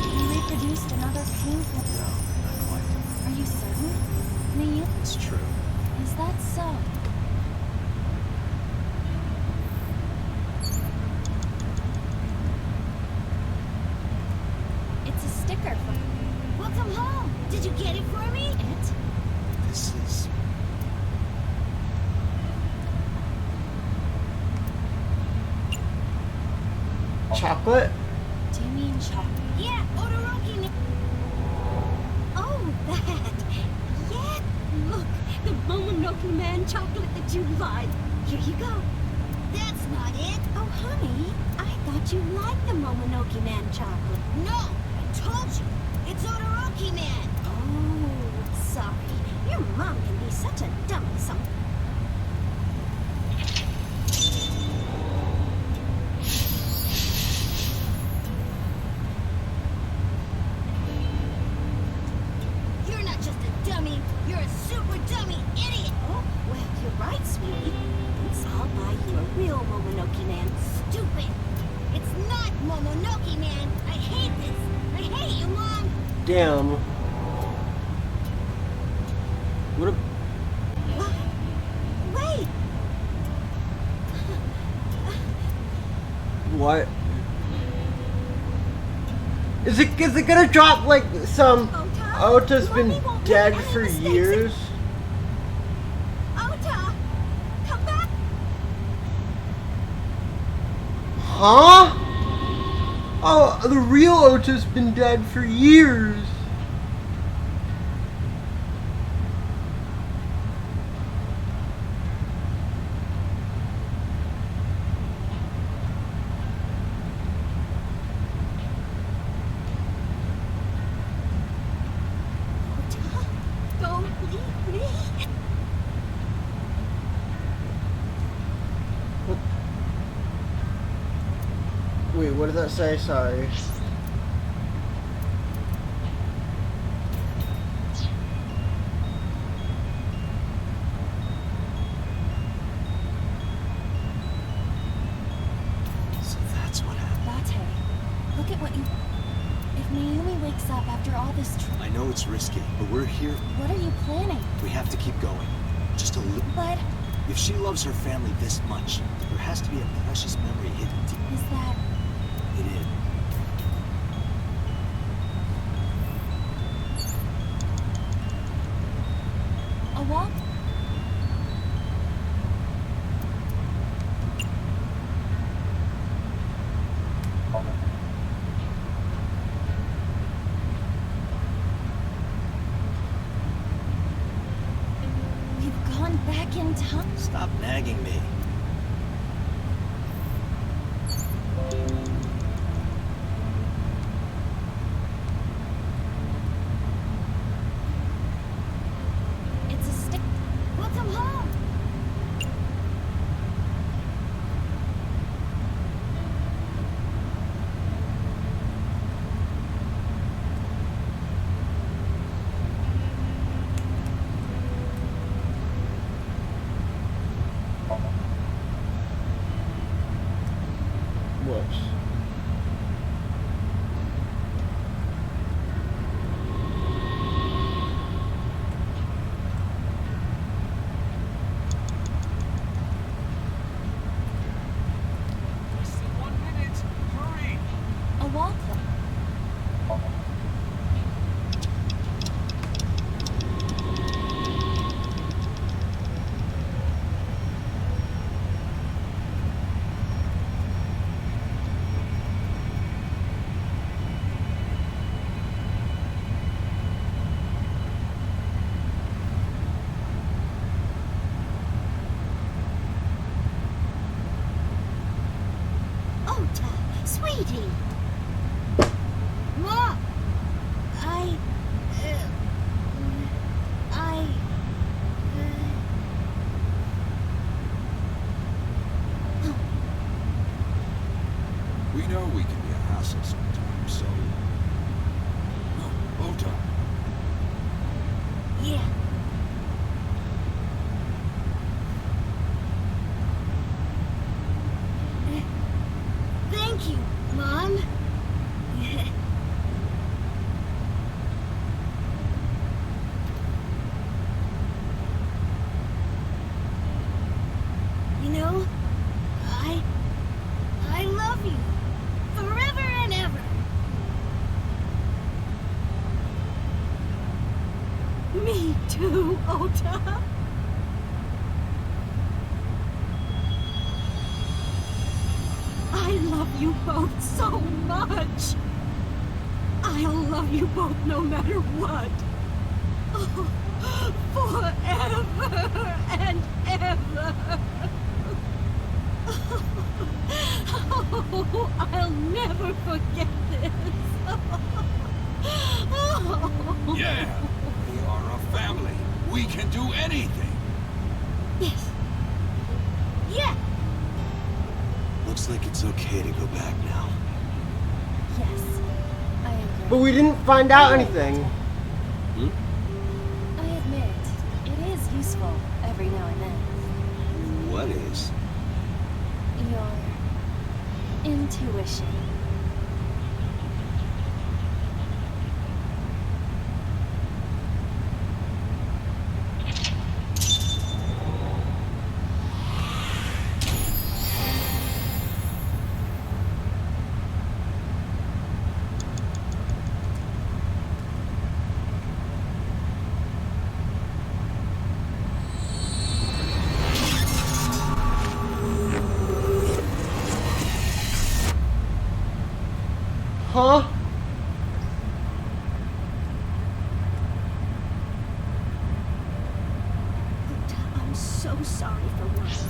D: You reproduced another painful.
E: No, not quite.
D: Are you certain? May you?
E: It's true.
D: Is that so? It's a sticker from
F: Welcome home. Did you get it for me?
D: it.
E: This is...
A: Chocolate?
D: Do you mean chocolate?
F: Yeah, Todoroki. Oh, that. Yeah, look, the Momonoke Man chocolate that you like. Here you go. That's not it. Oh, honey, I thought you liked the Momonoke Man chocolate. No, I told you. It's Todoroki Man. Oh, sorry. Your mom can be such a dummy sometimes. You're not just a dummy, you're a super dummy idiot! Oh, well, you're right, sweetie. Thanks, I'll buy you a real Momonoke Man. Stupid! It's not Momonoke Man! I hate this! I hate you, Mom!
A: Damn. What a...
F: Wait!
A: What? Is it gonna drop like some... Ota's been
F: Mommy won't
A: dead
F: make any
A: for
F: mistakes.
A: years?
F: Ota! Come back!
A: Huh? Oh, the real Ota's been dead for years.
F: Ota, don't leave me!
A: Wait, what did that say? Sorry.
E: So that's what happened.
D: Bate, look at what you... If Mayumi wakes up after all this
E: I know it's risky, but we're here.
D: what are you planning?
E: We have to keep going. Just a little.
D: But
E: If she loves her family this much, there has to be a precious memory hidden deep.
D: is that...
E: It is.
D: a walk? We've gone back in time.
E: Stop nagging me.
D: It's a stick.
F: Welcome home!
A: Whoops.
I: Less than 1 minute. Hurry!
D: A walk.
F: Ota, sweetie! Mom!
C: Tessa sometimes, so... No, Ota.
F: Yeah. Thank you, Mom. You know, I love you. Forever and ever. Me too, Ota. I love you both so much. I'll love you both no matter what. Oh, forever and ever. Oh, I'll never forget this. Oh.
C: Yeah! We are a family. We can do anything.
F: Yes. Yeah.
E: Looks like it's okay to go back now.
D: Yes, I agree.
A: But we didn't find out anything.
D: I admit, it is useful every now and then.
E: What is?
D: Your intuition.
A: Huh?
F: I'm so sorry for once.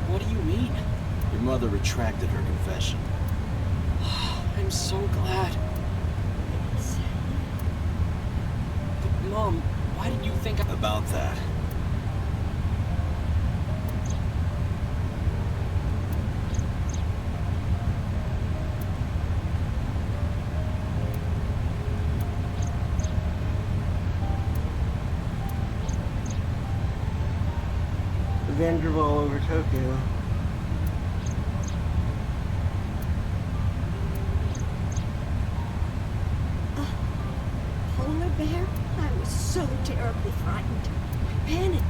K: What do you mean?
E: Your mother retracted her confession.
K: I'm so glad. But Mom, why did you think I...
E: About that.
A: Vanderbilt over Tokyo.
F: Polar bear? I was so terribly frightened. I panicked.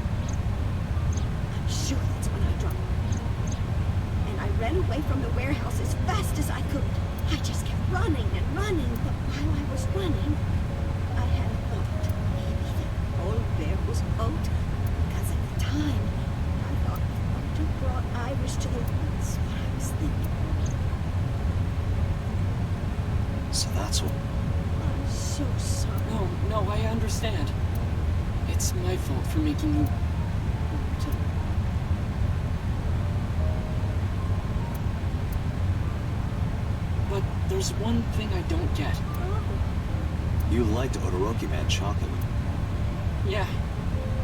F: I'm sure that's when I dropped. And I ran away from the warehouse as fast as I could. I just kept running and running, but while I was running, I had a thought. Maybe that polar bear was Ota. Because at the time, I thought Ota brought Irish to the woods. What I was thinking.
E: So that's what...
F: I'm so sorry.
K: No, I understand. It's my fault for making you... But there's one thing I don't get.
F: Oh.
E: You liked Todoroki Man chocolate.
K: Yeah,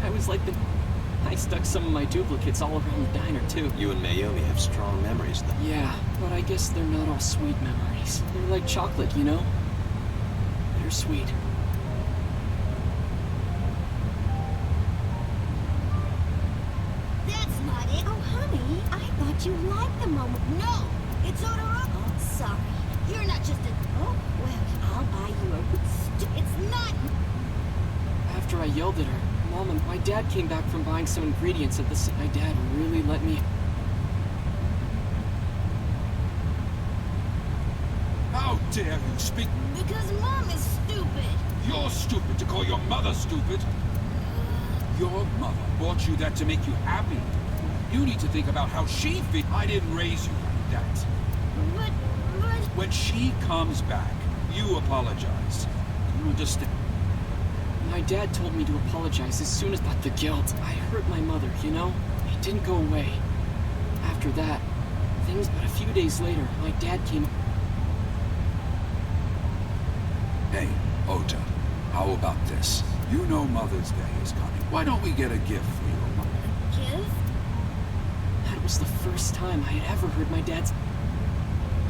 K: I was like the... I stuck some of my duplicates all around the diner, too.
E: You and Mayumi have strong memories, though.
K: Yeah, but I guess they're not all sweet memories. They're like chocolate, you know? They're sweet.
F: That's not it. Oh, honey, I thought you liked the moment. No, it's Todoroki. Oh, sorry. You're not just a... Oh, well, I'll buy you a... It's not...
K: After I yelled at her, Mom and my dad came back from buying some ingredients at the... My dad really let me...
C: How dare you speak?
F: Because Mom is stupid.
C: You're stupid to call your mother stupid. Your mother bought you that to make you happy. You need to think about how she feels. I didn't raise you like that.
F: But...
C: When she comes back, you apologize. we'll just...
K: My dad told me to apologize as soon as but the guilt. I hurt my mother, you know? It didn't go away. After that, but a few days later, my dad came...
C: Hey, Ota, how about this? You know Mother's Day is coming. Why don't we get a gift for your mother?
F: Gift?
K: That was the first time I had ever heard my dad's...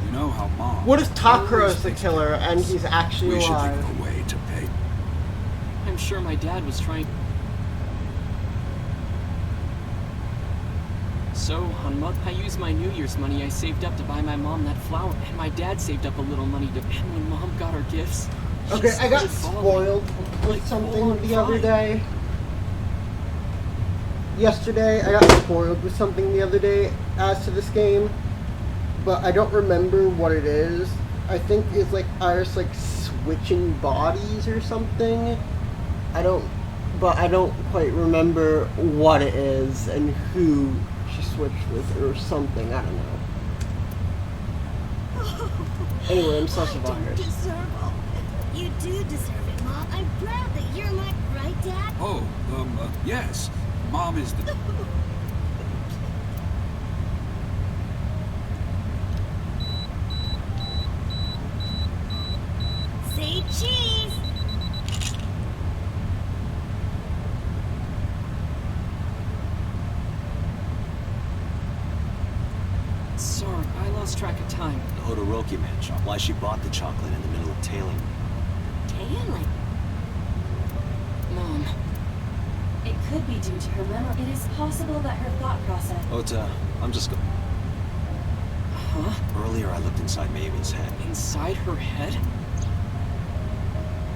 C: You know how Mom...
A: What if Takura's the killer and he's actually
C: We should
A: alive?
C: think of a way to pay.
K: I'm sure my dad was trying... So, on month, I used my New Year's money I saved up to buy my mom that flower, and my dad saved up a little money to... And when Mom got her gifts...
A: Okay, I got
K: started
A: spoiled with
K: Like,
A: something
K: full-on
A: the other
K: crying.
A: day. Yesterday, I got spoiled with something the other day as to this game, but I don't remember what it is. I think it's like Iris like switching bodies or something. I don't quite remember what it is and who she switched with or something. I don't know. Anyway, I'm such a
F: I don't
A: virus.
F: deserve all this. You do deserve it, Mom. I'm proud that you're my right, Dad?
C: Oh, yes. Mom is the...
F: Say cheese!
K: Sorry, I lost track of time.
E: The Hodoroki man shop. Why she bought the chocolate in the middle of tailing.
F: Tailing?
K: Mom,
D: It could be due to her memory. It is possible that her thought process...
E: Ota, I'm just go...
K: huh?
E: Earlier I looked inside Mayumi's head.
K: Inside her head?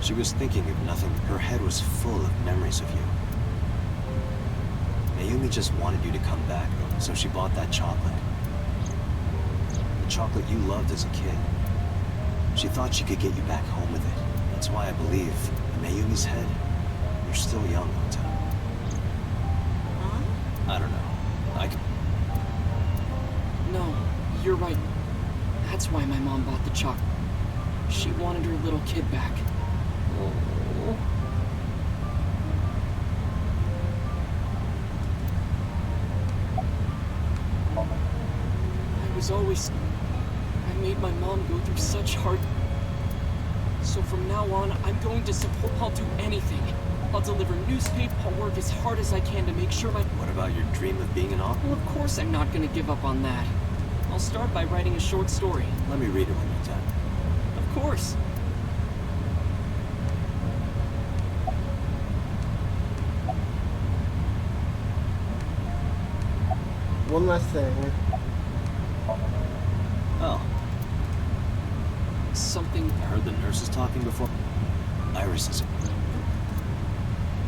E: She was thinking of nothing. Her head was full of memories of you. Mayumi just wanted you to come back, so she bought that chocolate. The chocolate you loved as a kid. She thought she could get you back home with it. That's why I believe, in Mayumi's head, you're still young, Ota.
F: Huh?
E: I don't know.
K: No, you're right. That's why my mom bought the chocolate. She wanted her little kid back. I was always... I made my mom go through such hard... So from now on, I'm going to support... I'll do anything. I'll deliver newspaper. I'll work as hard as I can to make sure my...
E: What about your dream of being an author?
K: Well, of course I'm not going to give up on that. I'll start by writing a short story.
E: Let me read it when you're done.
K: Of course.
A: One last thing.
E: Oh,
K: Something...
E: I heard the nurses talking before. Iris is...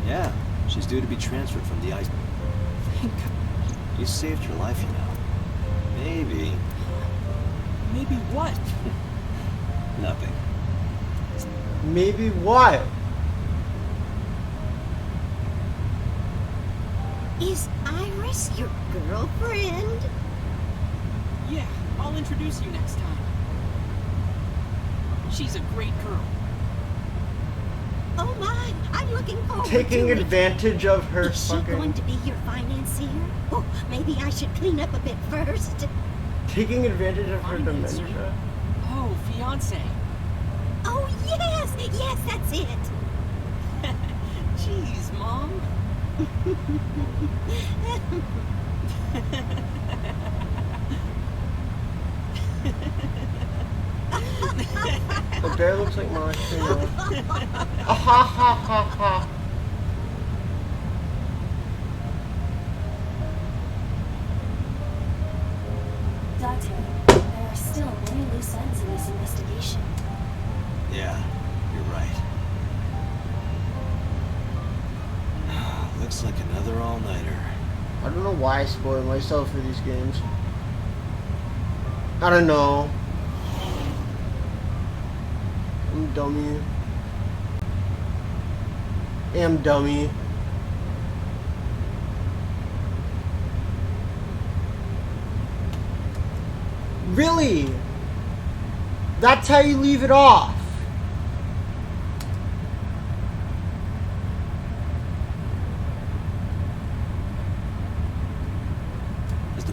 E: Yeah, she's due to be transferred from the ice.
K: Thank God.
E: You saved her life, you know. Maybe.
K: Maybe what?
E: Nothing.
A: Maybe what?
F: Is Iris your girlfriend?
K: Yeah, I'll introduce you next time. She's a great girl.
F: Oh my, I'm looking forward
A: Taking
F: to it.
A: advantage of her
F: Is she
A: fucking...
F: going to be your financier? Oh, maybe I should clean up a bit first.
A: Taking advantage of her
K: Financer?
A: dementia.
K: Oh, fiance.
F: Oh yes, yes, that's it.
K: Jeez, Mom.
A: The bear looks like Marshmallow. Ha ha ha ha.
D: Date, there are still many loose ends in this investigation.
E: Yeah, you're right. Looks like another all-nighter.
A: I don't know why I spoil myself for these games. I don't know. I'm dummy. I'm dummy. Really? That's how you leave it off.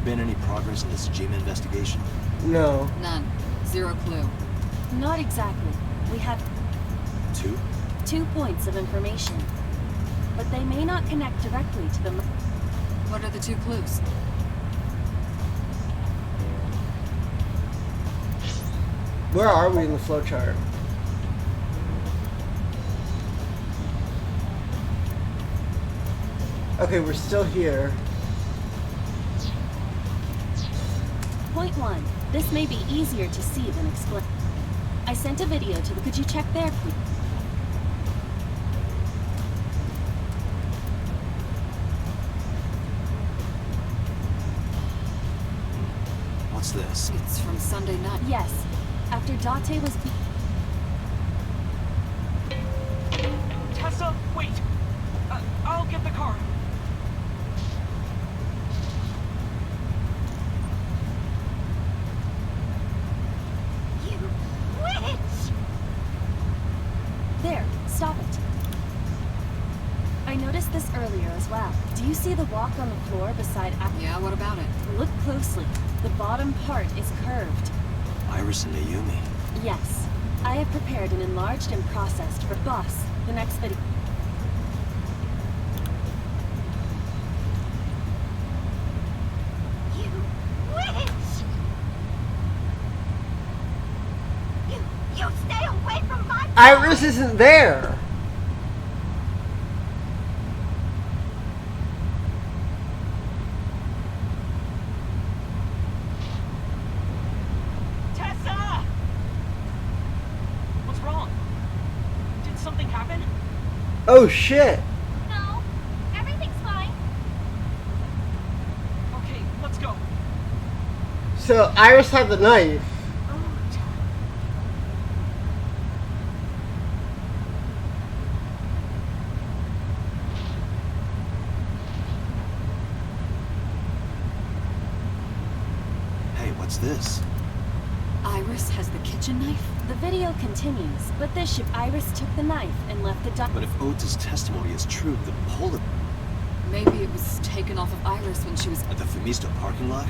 E: there been any progress in this Jima investigation?
A: No.
L: None. Zero clue.
D: Not exactly. We have 2 points of information. But they may not connect directly to the...
L: What are the 2 clues?
A: Where are we in the flowchart? Okay, we're still here.
D: Point 1. This may be easier to see than explain. I sent a video to the... Could you check there, please?
E: What's this?
L: It's from Sunday night.
D: Yes. After Date was...
G: Tessa, wait! I'll get the car.
F: You witch!
D: There. Stop it. I noticed this earlier as well. Do you see the walk on the floor beside...
L: Yeah, what about it?
D: Look closely. The bottom part is curved.
E: Iris and Mayumi.
D: Yes. I have prepared and enlarged and processed for Boss, the next video.
F: You witch! You stay away from my...
A: Iris isn't there.
G: Tessa! What's wrong? Did something happen?
A: Oh shit.
F: No, everything's fine.
G: Okay, let's go.
A: So Iris had the knife.
E: Hey, what's this?
L: Iris has the kitchen knife?
D: The video continues, but this ship Iris took the knife and left the
E: But if Ota's testimony is true, the Polar...
L: Maybe it was taken off of Iris when she was...
E: At the Femisto parking lot?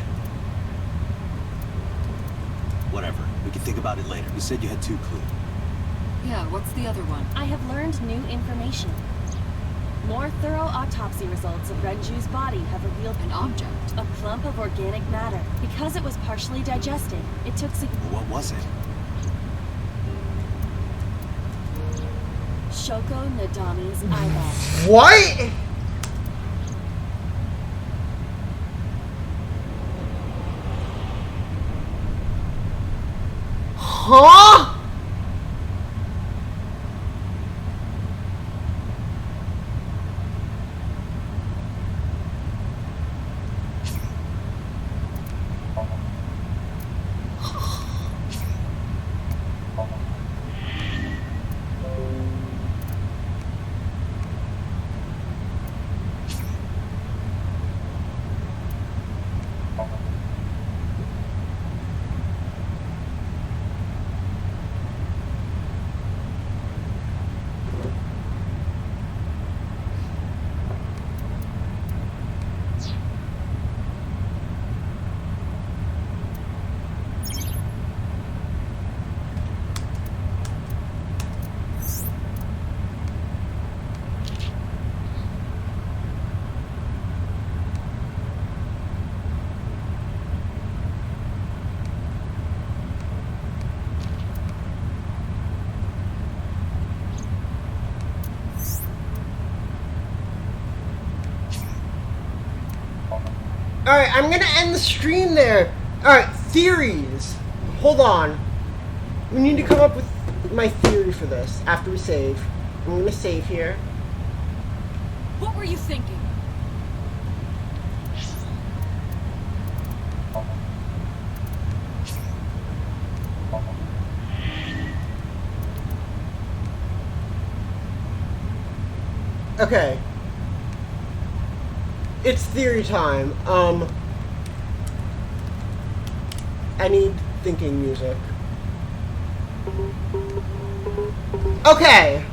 E: Whatever. We can think about it later. You said you had 2 clues.
L: Yeah, what's the other one?
D: I have learned new information. More thorough autopsy results of Renju's body have revealed
L: An object.
D: a clump of organic matter. Because it was partially digested, it took
E: What was it?
D: Shoko Nadami's eyeball.
A: What? Huh? Alright, I'm gonna end the stream there. Alright, theories. Hold on. We need to come up with my theory for this after we save. I'm gonna save here.
L: What were you thinking?
A: Okay. It's theory time. I need thinking music. Okay.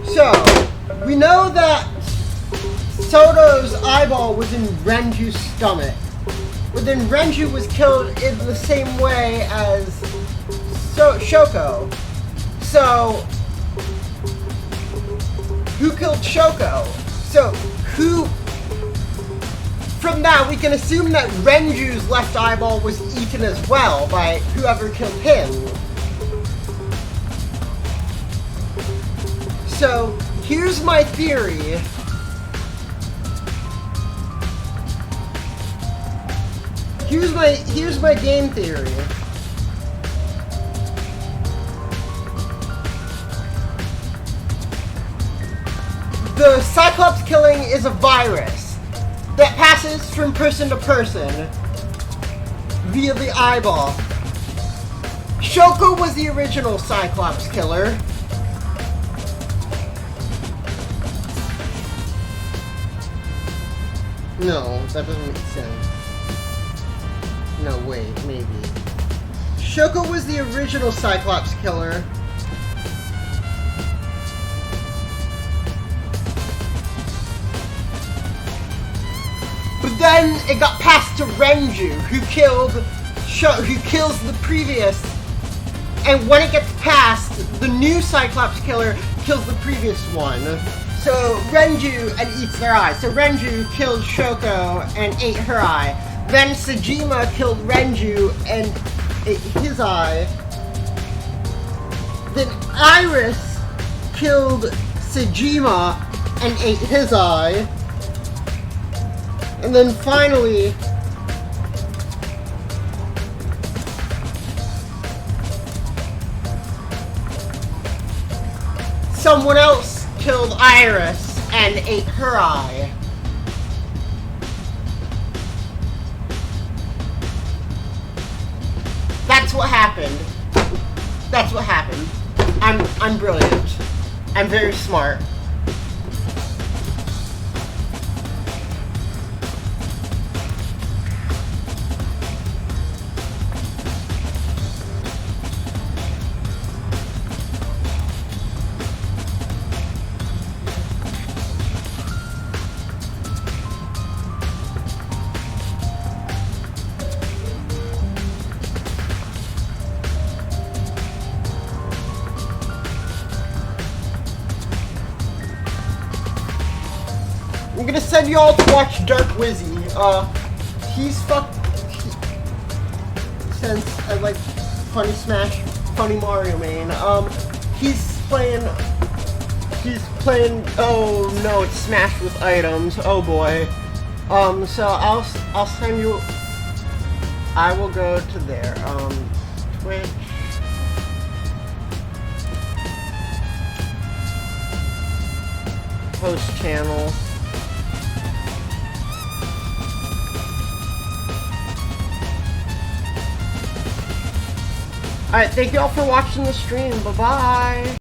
A: So, we know that Soto's eyeball was in Renju's stomach. But then Renju was killed in the same way as Shoko. So, who killed Shoko? So, who... From that, we can assume that Renju's left eyeball was eaten as well by whoever killed him. So, here's my theory. Here's my game theory. The Cyclops killing is a virus that passes from person to person via the eyeball. Shoko was the original Cyclops killer. No, that doesn't make sense. No, wait, maybe. Shoko was the original Cyclops killer. But then it got passed to Renju, who kills the previous. And when it gets passed, the new Cyclops killer kills the previous one. So Renju and eats their eye. So Renju killed Shoko and ate her eye. Then Sejima killed Renju and ate his eye. Then Iris killed Sejima and ate his eye. And then finally, someone else killed Iris and ate her eye. That's what happened. That's what happened. I'm brilliant. I'm very smart. I'm gonna send y'all to watch Dark Wizzy. He's since I like Funny Smash, Funny Mario main. He's playing, oh no, it's Smash with items, oh boy. So I'll send you, I will go to there, Twitch. Host channel. Alright, thank you all for watching the stream. Bye-bye.